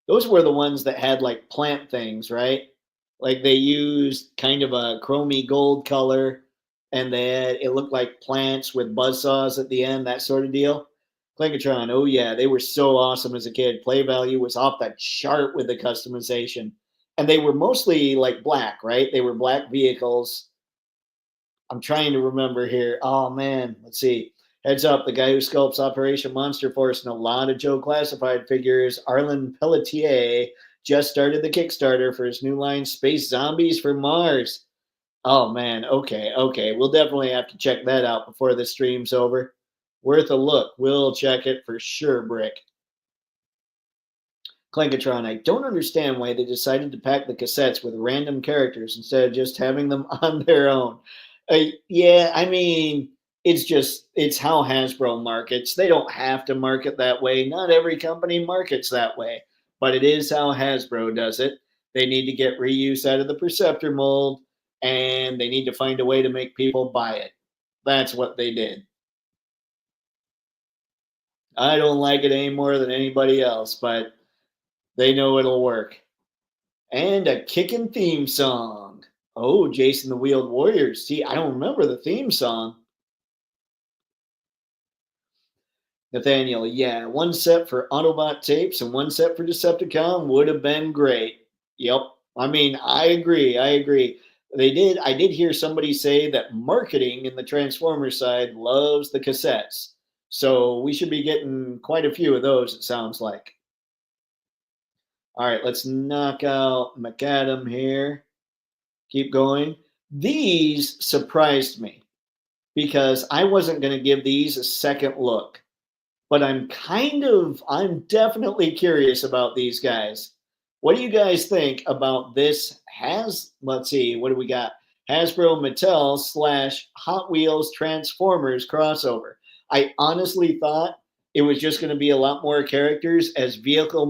those were the ones that had like plant things, right? Like they used kind of a chromy gold color and they had, it looked like plants with buzzsaws at the end, that sort of deal. Clankatron, oh yeah, they were so awesome as a kid. Play value was off the chart with the customization. And they were mostly like black, right? They were black vehicles. I'm trying to remember here. Oh man, let's see. Heads up, the guy who sculpts Operation Monster Force and a lot of Joe Classified figures, Arlen Pelletier, just started the Kickstarter for his new line, Space Zombies for Mars. Oh man, okay. We'll definitely have to check that out before the stream's over. Worth a look. We'll check it for sure, Brick. Clankatron, I don't understand why they decided to pack the cassettes with random characters instead of just having them on their own. Yeah, I mean, it's how Hasbro markets. They don't have to market that way. Not every company markets that way, but it is how Hasbro does it. They need to get reuse out of the Perceptor mold, and they need to find a way to make people buy it. That's what they did. I don't like it any more than anybody else, but they know it'll work. And a kickin' theme song. Oh, Jason the Wheeled Warriors. See, I don't remember the theme song. Nathaniel, yeah, one set for Autobot tapes and one set for Decepticon would have been great. Yep. I mean, I agree. I did hear somebody say that marketing in the Transformers side loves the cassettes. So we should be getting quite a few of those, it sounds like. All right, let's knock out McAdam here. Keep going. These surprised me because I wasn't going to give these a second look, but I'm definitely curious about these guys. What do you guys think about this? Let's see, what do we got? Hasbro Mattel slash Hot Wheels Transformers crossover. I honestly thought it was just going to be a lot more characters as vehicle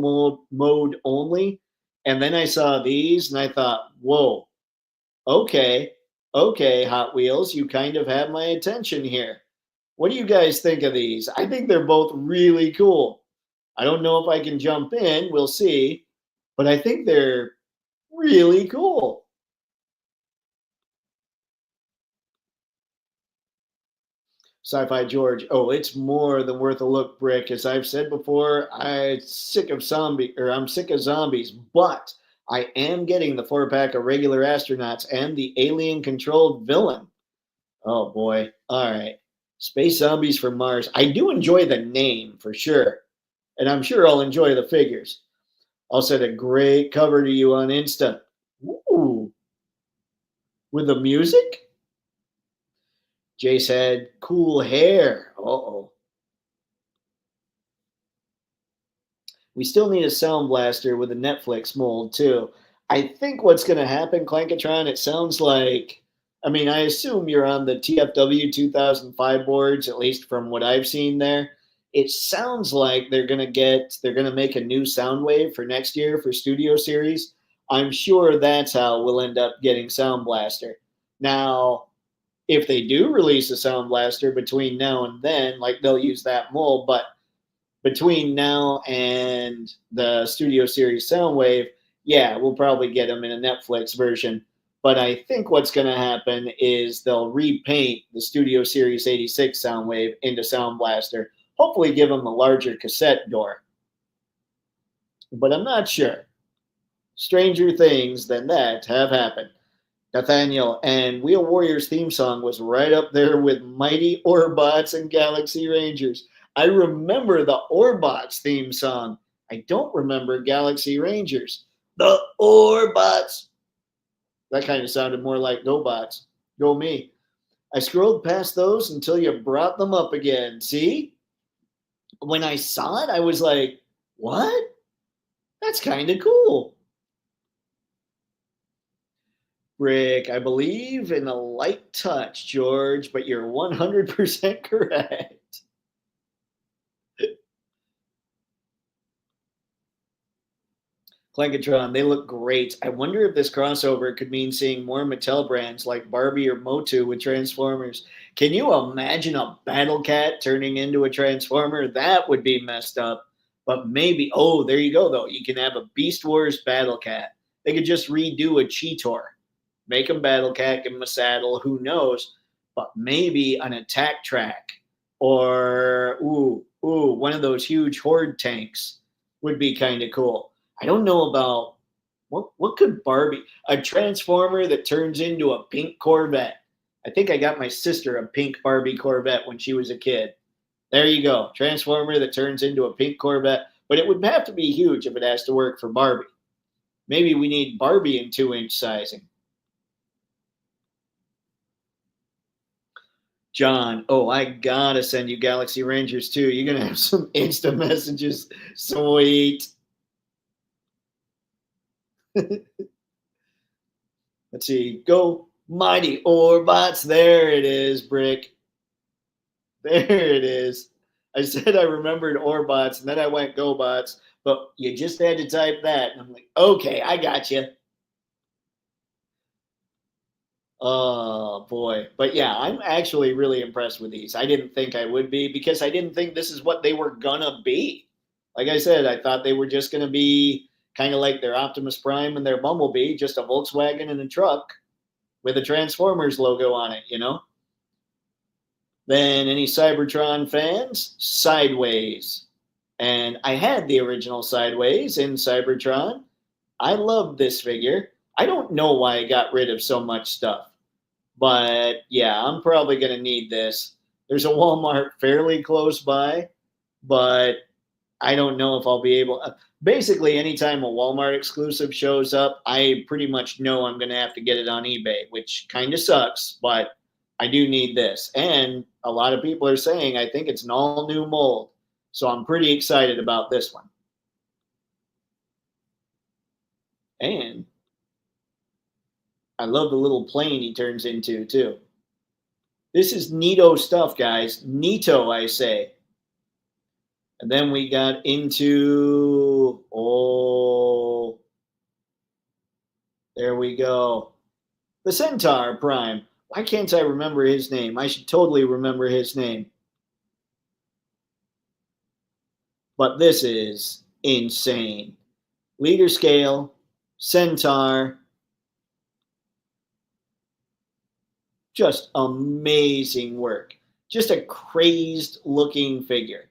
mode only. And then I saw these and I thought, whoa, okay, okay, Hot Wheels, you kind of have my attention here. What do you guys think of these? I think they're both really cool. I don't know if I can jump in, we'll see, but I think they're really cool. Sci-Fi George. Oh, it's more than worth a look, Brick. As I've said before, I'm sick of zombies, but I am getting the 4-pack of regular astronauts and the alien controlled villain. Oh boy. All right. Space Zombies from Mars. I do enjoy the name for sure. And I'm sure I'll enjoy the figures. I'll send a great cover to you on Insta. Ooh. With the music? Jay said, cool hair. Uh-oh. We still need a sound blaster with a Netflix mold too. I think what's going to happen, Clankatron, it sounds like, I mean, I assume you're on the TFW 2005 boards, at least from what I've seen there. It sounds like they're going to make a new sound wave for next year for Studio Series. I'm sure that's how we'll end up getting Sound Blaster. Now, if they do release a Sound Blaster between now and then, like they'll use that mold, but between now and the Studio Series Soundwave, yeah, we'll probably get them in a Netflix version. But I think what's going to happen is they'll repaint the Studio Series 86 Soundwave into Sound Blaster, hopefully give them a larger cassette door. But I'm not sure. Stranger things than that have happened. Nathaniel, and Wheel Warriors theme song was right up there with Mighty Orbots and Galaxy Rangers. I remember the Orbots theme song. I don't remember Galaxy Rangers. The Orbots. That kind of sounded more like GoBots. Go me. I scrolled past those until you brought them up again. See? When I saw it, I was like, what? That's kind of cool. Rick, I believe in a light touch, George, but you're 100% correct. Clankatron, they look great. I wonder if this crossover could mean seeing more Mattel brands like Barbie or Motu with Transformers. Can you imagine a Battle Cat turning into a Transformer? That would be messed up. But maybe, oh, there you go, though. You can have a Beast Wars Battle Cat. They could just redo a Cheetor. Make him Battle Cat, give him a saddle, who knows? But maybe an attack track or, one of those huge Horde tanks would be kind of cool. I don't know about what could Barbie, a transformer that turns into a pink Corvette. I think I got my sister a pink Barbie Corvette when she was a kid. There you go. Transformer that turns into a pink Corvette, but it would have to be huge if it has to work for Barbie. Maybe we need Barbie in 2-inch sizing. John, oh, I gotta send you Galaxy Rangers too. You're gonna have some Insta messages. Sweet. Let's see. Go Mighty Orbots. There it is, Brick. There it is. I said I remembered Orbots, and then I went GoBots, but you just had to type that. And I'm like, okay, I got you. Oh boy. But yeah, I'm actually really impressed with these. I didn't think I would be because I didn't think this is what they were gonna be. Like I said, I thought they were just gonna be kind of like their Optimus Prime and their Bumblebee, just a Volkswagen and a truck with a Transformers logo on it, you know? Then any Cybertron fans? Sideways. And I had the original Sideways in Cybertron. I loved this figure. I don't know why I got rid of so much stuff. But yeah, I'm probably going to need this. There's a Walmart fairly close by, but I don't know if I'll be able. Basically, anytime a Walmart exclusive shows up, I pretty much know I'm going to have to get it on eBay, which kind of sucks, but I do need this. And a lot of people are saying I think it's an all new mold. So I'm pretty excited about this one. And I love the little plane he turns into, too. This is neato stuff, guys. Neato, I say. And then we got into, oh, there we go. The Centaur Prime. Why can't I remember his name? I should totally remember his name. But this is insane. Leader scale, Centaur. Just amazing work. Just a crazed looking figure.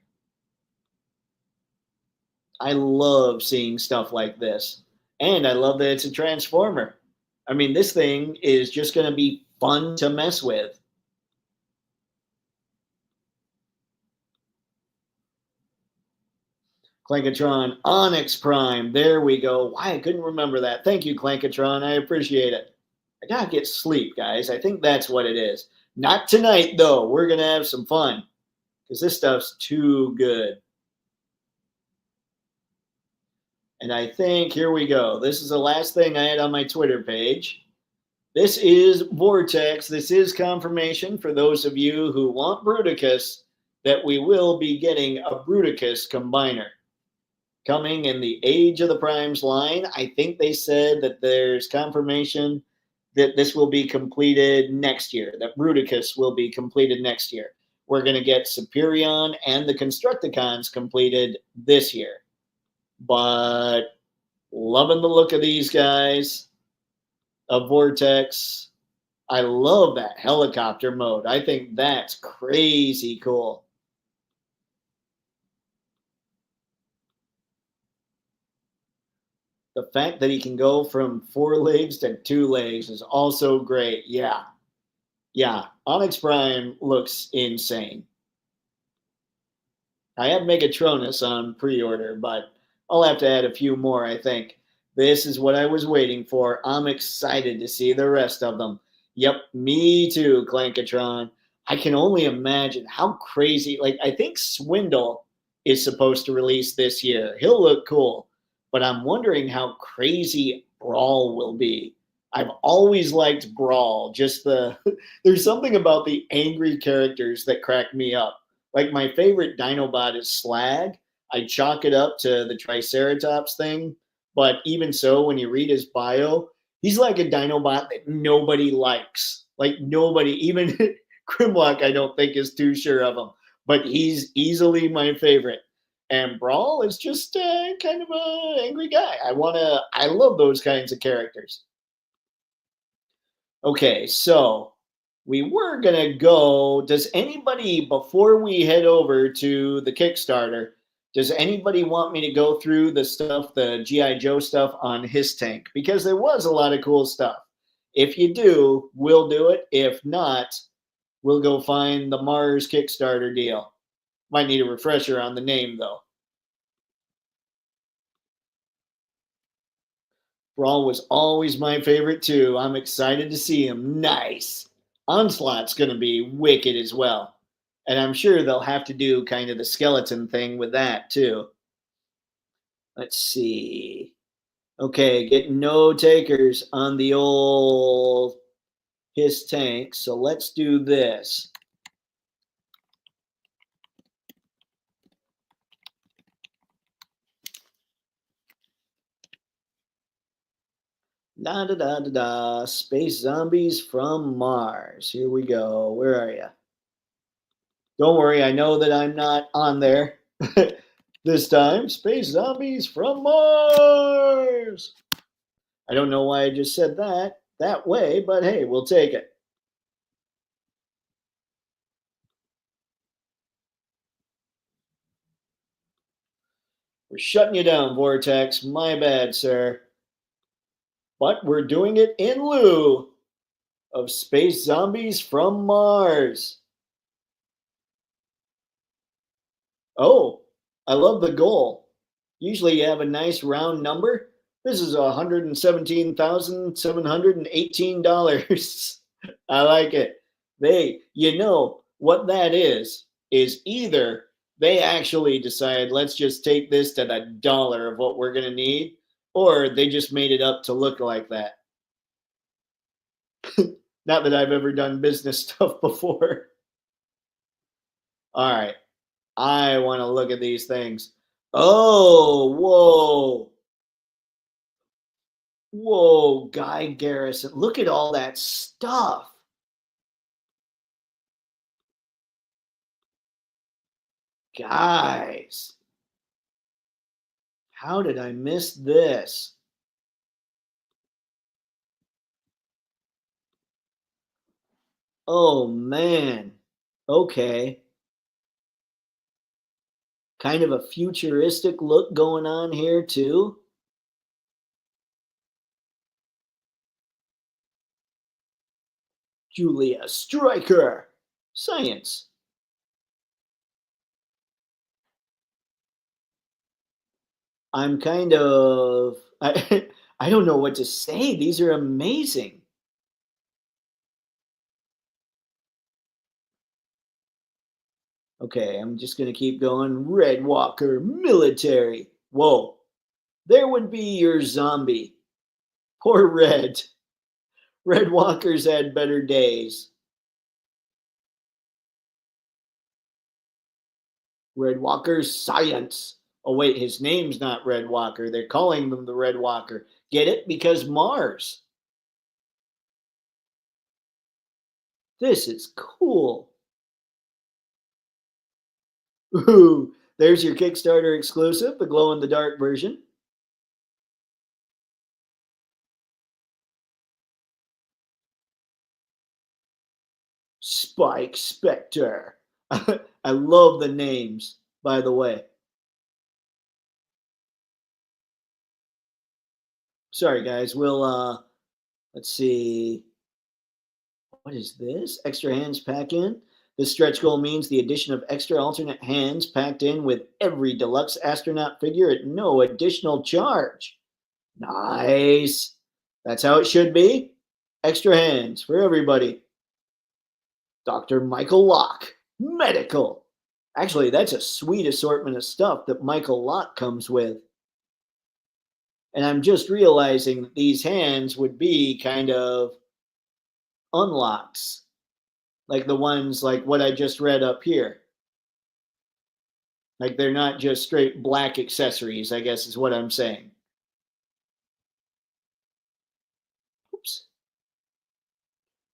I love seeing stuff like this. And I love that it's a transformer. I mean, this thing is just going to be fun to mess with. Clankatron Onyx Prime. There we go. Why I couldn't remember that. Thank you, Clankatron. I appreciate it. I gotta get sleep, guys. I think that's what it is. Not tonight, though. We're gonna have some fun because this stuff's too good. And I think here we go. This is the last thing I had on my Twitter page. This is Vortex. This is confirmation for those of you who want Bruticus that we will be getting a Bruticus combiner coming in the Age of the Primes line. I think they said that there's confirmation that this will be completed next year, that Bruticus will be completed next year. We're going to get Superion and the Constructicons completed this year. But loving the look of these guys, of Vortex. I love that helicopter mode. I think that's crazy cool. The fact that he can go from 4 legs to 2 legs is also great. Yeah. Yeah. Onyx Prime looks insane. I have Megatronus on pre-order, but I'll have to add a few more, I think. This is what I was waiting for. I'm excited to see the rest of them. Yep, me too, Clankatron. I can only imagine how crazy. Like, I think Swindle is supposed to release this year. He'll look cool, but I'm wondering how crazy Brawl will be. I've always liked Brawl. Just there's something about the angry characters that crack me up. Like, my favorite Dinobot is Slag. I chalk it up to the Triceratops thing. But even so, when you read his bio, he's like a Dinobot that nobody likes. Like, nobody, even Grimlock, I don't think is too sure of him. But he's easily my favorite. And Brawl is just kind of an angry guy. I love those kinds of characters. Okay, so we were going to go. Does anybody, before we head over to the Kickstarter, does anybody want me to go through the stuff, the G.I. Joe stuff on his tank? Because there was a lot of cool stuff. If you do, we'll do it. If not, we'll go find the Mars Kickstarter deal. Might need a refresher on the name, though. Brawl was always my favorite, too. I'm excited to see him. Nice. Onslaught's going to be wicked as well. And I'm sure they'll have to do kind of the skeleton thing with that, too. Let's see. Okay, getting no takers on the old his tank. So let's do this. Da da da da da. Space zombies from Mars. Here we go. Where are you? Don't worry, I know that I'm not on there this time. Space zombies from Mars. I don't know why I just said that way, but hey, we'll take it. We're shutting you down, Vortex. My bad, sir. But we're doing it in lieu of Space Zombies from Mars. Oh, I love the goal. Usually you have a nice round number. This is $117,718. I like it. You know what that is either they actually decide, let's just take this to the dollar of what we're going to need, or they just made it up to look like that. Not that I've ever done business stuff before. All right. I want to look at these things. Oh, whoa. Whoa, Guy Garrison. Look at all that stuff. Guys, how did I miss this? Oh, man. Okay. Kind of a futuristic look going on here, too. Julia Stryker. Science. I'm kind of. I don't know what to say. These are amazing. Okay, I'm just going to keep going. Red Walker, military. Whoa, there would be your zombie. Poor Red. Red Walker's had better days. Red Walker's science. Oh, wait, his name's not Red Walker. They're calling him the Red Walker. Get it? Because Mars. This is cool. Ooh, there's your Kickstarter exclusive, the glow in the dark version. Spike Spectre. I love the names, by the way. Sorry, guys. Let's see. What is this? Extra hands pack in. This stretch goal means the addition of extra alternate hands packed in with every deluxe astronaut figure at no additional charge. Nice. That's how it should be. Extra hands for everybody. Dr. Michael Locke, medical. Actually, that's a sweet assortment of stuff that Michael Locke comes with. And I'm just realizing that these hands would be kind of unlocks, like the ones like what I just read up here. Like they're not just straight black accessories, I guess is what I'm saying. Oops.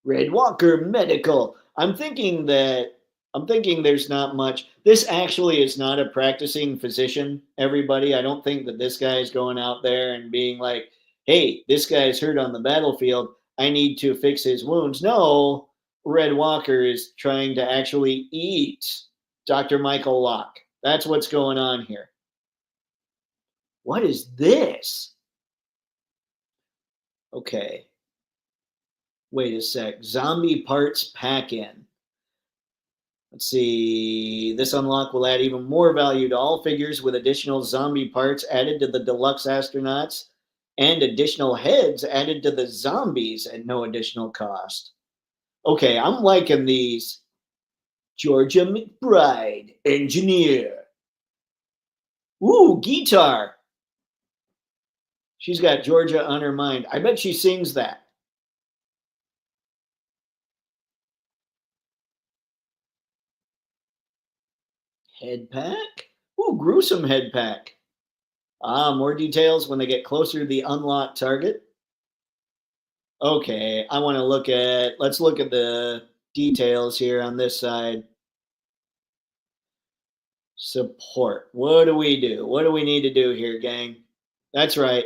Red Walker Medical. I'm thinking there's not much. This actually is not a practicing physician, everybody. I don't think that this guy is going out there and being like, hey, this guy's hurt on the battlefield. I need to fix his wounds. No, Red Walker is trying to actually eat Dr. Michael Locke. That's what's going on here. What is this? Okay, wait a sec. Zombie parts pack in. Let's see. This unlock will add even more value to all figures with additional zombie parts added to the deluxe astronauts and additional heads added to the zombies at no additional cost. Okay, I'm liking these. Georgia McBride, engineer. Ooh, guitar. She's got Georgia on her mind. I bet she sings that. Head pack? Ooh, gruesome head pack. Ah, more details when they get closer to the unlocked target. Okay, let's look at the details here on this side. Support. What do we do? What do we need to do here, gang? That's right.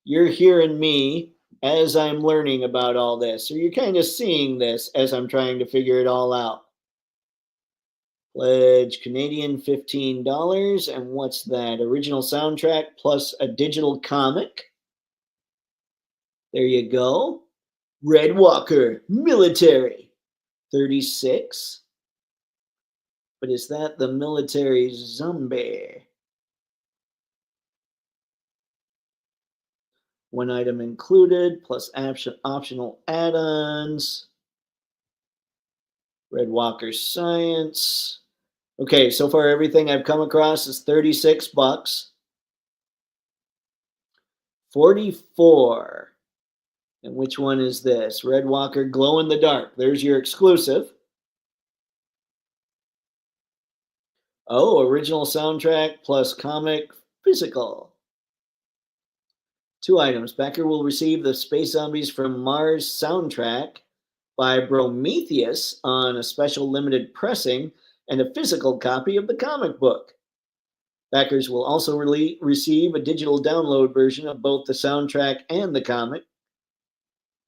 You're hearing me as I'm learning about all this. So you're kind of seeing this as I'm trying to figure it all out. Pledge Canadian $15. And what's that? Original soundtrack plus a digital comic. There you go. Red Walker, military, 36. But is that the military zombie? One item included, plus optional add-ons. Red Walker Science. Okay, so far everything I've come across is 36 bucks. 44. And which one is this? Red Walker Glow in the Dark. There's your exclusive. Oh, original soundtrack plus comic physical. Two items. Backer will receive the Space Zombies from Mars soundtrack by Prometheus on a special limited pressing and a physical copy of the comic book. Backers will also receive a digital download version of both the soundtrack and the comic.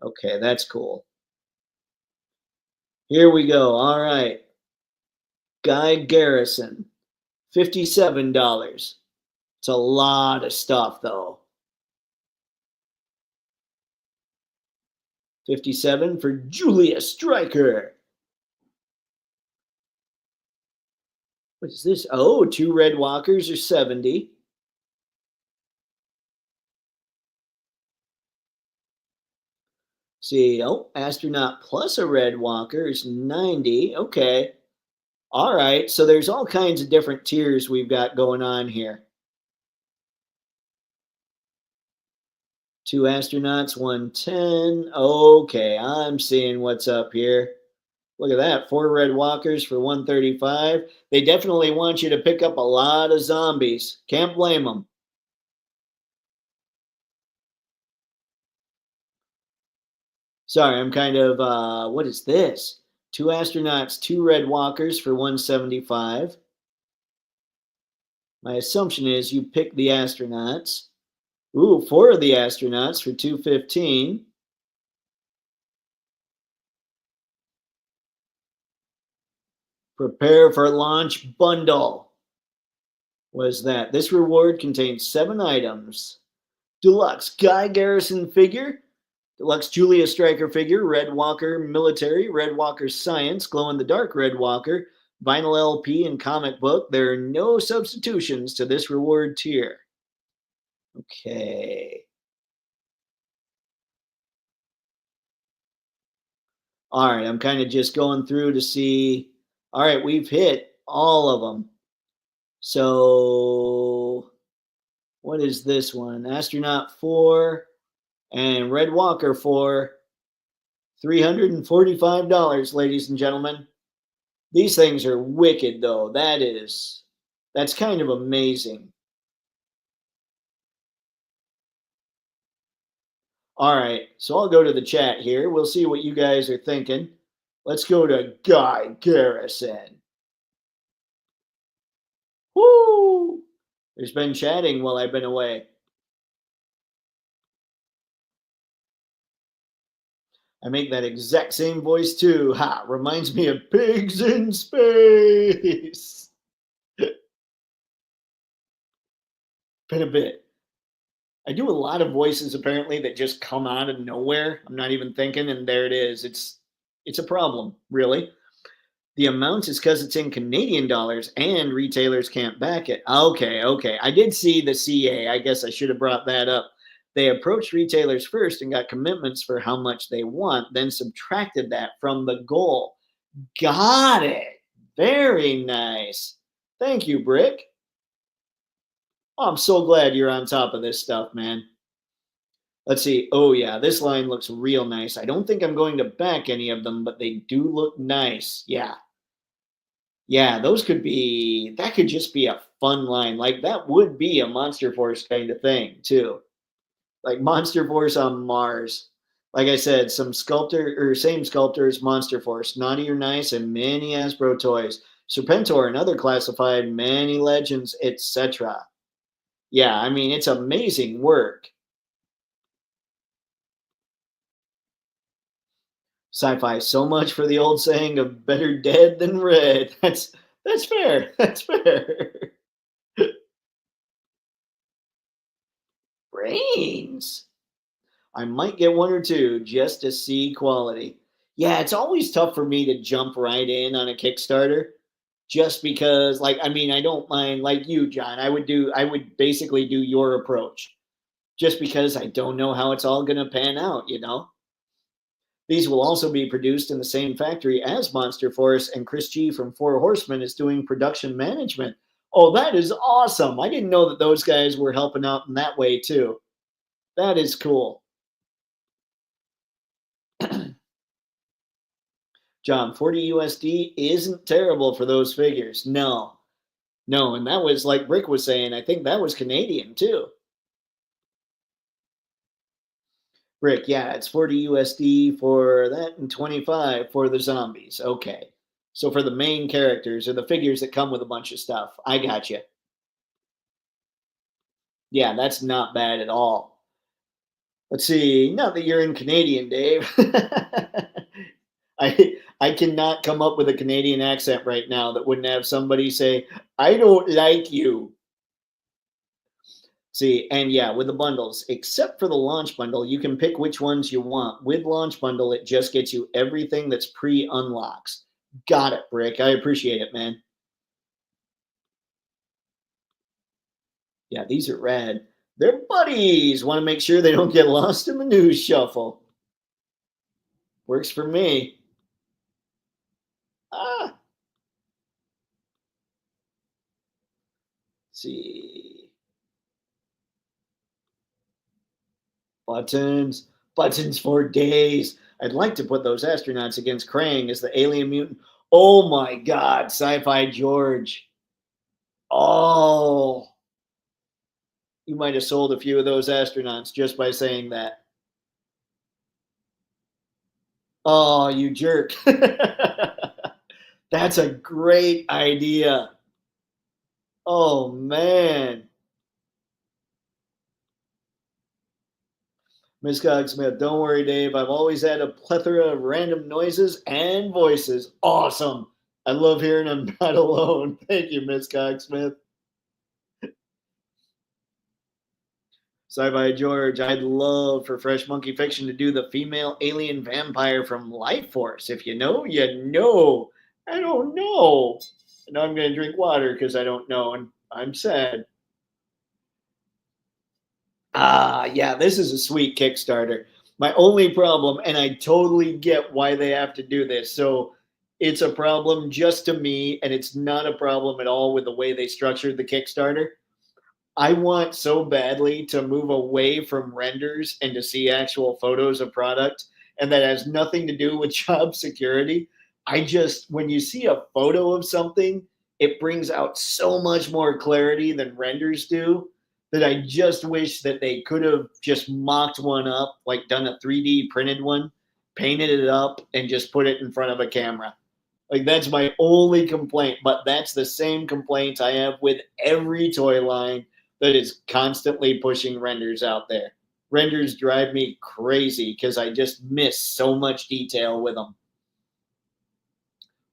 Okay, that's cool. Here we go. All right. Guy Garrison, $57. It's a lot of stuff, though. 57 for Julia Stryker. What is this? Oh, two Red Walkers are 70. See, oh, astronaut plus a Red Walker is 90. Okay. All right. So there's all kinds of different tiers we've got going on here. Two astronauts, 110. Okay, I'm seeing what's up here. Look at that. Four Red Walkers for 135. They definitely want you to pick up a lot of zombies. Can't blame them. Sorry, I'm kind of, what is this? Two astronauts, two Red Walkers for 175. My assumption is you pick the astronauts. Ooh, four of the astronauts for 215. Prepare for launch bundle. Was that? This reward contains 7 items. Deluxe Guy Garrison figure, Deluxe Julia Stryker figure, Red Walker Military, Red Walker Science, Glow in the Dark Red Walker, vinyl LP, and comic book. There are no substitutions to this reward tier. Okay. All right, I'm kind of just going through to see. All right, we've hit all of them. So, what is this one? Astronaut 4 and Red Walker for $345, ladies and gentlemen. These things are wicked, though. That's kind of amazing. All right, so I'll go to the chat here. We'll see what you guys are thinking. Let's go to Guy Garrison. Woo! There's been chatting while I've been away. I make that exact same voice too. Ha! Reminds me of Pigs in Space. Been a bit. I do a lot of voices apparently that just come out of nowhere. I'm not even thinking, and there it is. It's a problem, really. The amount is because it's in Canadian dollars and retailers can't back it. Okay, okay. I did see the CA. I guess I should have brought that up. They approached retailers first and got commitments for how much they want, then subtracted that from the goal. Got it. Very nice. Thank you, Brick. Oh, I'm so glad you're on top of this stuff, man. Let's see. Oh, yeah, this line looks real nice. I don't think I'm going to back any of them, but they do look nice. Yeah. Yeah, that could just be a fun line. Like, that would be a Monster Force kind of thing, too. Like Monster Force on Mars. Like I said, same sculptors, Monster Force, Naughty or Nice, and many Hasbro toys. Serpentor and other classified, many legends, etc. Yeah, I mean, it's amazing work. Sci-fi, so much for the old saying of better dead than red. That's fair. That's fair. Brains. I might get one or two just to see quality. Yeah, it's always tough for me to jump right in on a Kickstarter just because, like, I mean, I don't mind, like you, John. I would basically do your approach just because I don't know how it's all going to pan out, you know? These will also be produced in the same factory as Monster Force, and Chris G from Four Horsemen is doing production management. Oh, that is awesome. I didn't know that those guys were helping out in that way too. That is cool. John, 40 USD isn't terrible for those figures. No, no. And that was like Rick was saying, I think that was Canadian too. Rick, yeah, it's 40 USD for that and 25 for the zombies. Okay. So for the main characters or the figures that come with a bunch of stuff. I got you. Yeah, that's not bad at all. Let's see. Not that you're in Canadian, Dave. I cannot come up with a Canadian accent right now that wouldn't have somebody say, "I don't like you." See, and yeah, with the bundles, except for the launch bundle, you can pick which ones you want. With launch bundle, it just gets you everything that's pre-unlocks. Got it, Brick. I appreciate it, man. Yeah, these are rad. They're buddies. Want to make sure they don't get lost in the news shuffle. Works for me. Ah, see. Buttons. Buttons for days. I'd like to put those astronauts against Krang as the alien mutant. Oh my god, Sci-Fi George. Oh, you might have sold a few of those astronauts just by saying that. Oh, you jerk. That's a great idea. Oh man. Miss Cogsmith, don't worry, Dave. I've always had a plethora of random noises and voices. Awesome. I love hearing I'm not alone. Thank you, Miss Cogsmith. Sci-Fi George, I'd love for Fresh Monkey Fiction to do the female alien vampire from Life Force. If you know, you know. I don't know. Now I'm going to drink water because I don't know, and I'm sad. Ah, yeah, this is a sweet Kickstarter. My only problem, and I totally get why they have to do this. So it's a problem just to me, and it's not a problem at all with the way they structured the Kickstarter. I want so badly to move away from renders and to see actual photos of product. And that has nothing to do with job security. I just, when you see a photo of something, it brings out so much more clarity than renders do that I just wish that they could have just mocked one up, like done a 3D printed one, painted it up, and just put it in front of a camera. Like that's my only complaint, but that's the same complaint I have with every toy line that is constantly pushing renders out there. Renders drive me crazy because I just miss so much detail with them.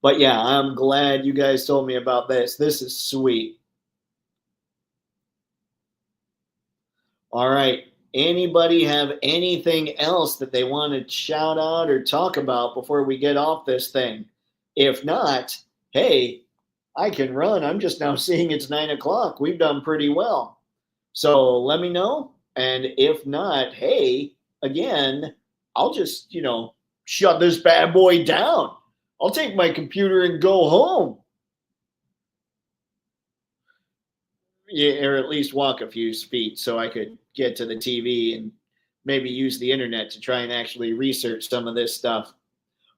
But yeah, I'm glad you guys told me about this. This is sweet. All right. Anybody have anything else that they want to shout out or talk about before we get off this thing? If not, hey, I can run. I'm just now seeing it's 9 o'clock. We've done pretty well. So let me know. And if not, hey, again, I'll just, shut this bad boy down. I'll take my computer and go home. Yeah, or at least walk a few feet so I could get to the TV and maybe use the internet to try and actually research some of this stuff.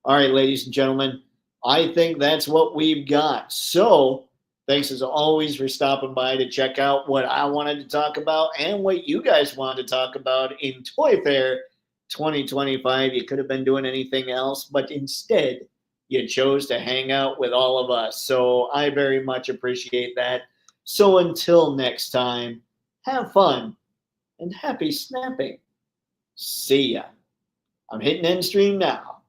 All right, ladies and gentlemen, I think that's what we've got. So, thanks as always for stopping by to check out what I wanted to talk about and what you guys wanted to talk about in Toy Fair 2025. You could have been doing anything else, but instead, you chose to hang out with all of us. So, I very much appreciate that. So, until next time, have fun and happy snapping. See ya. I'm hitting end stream now.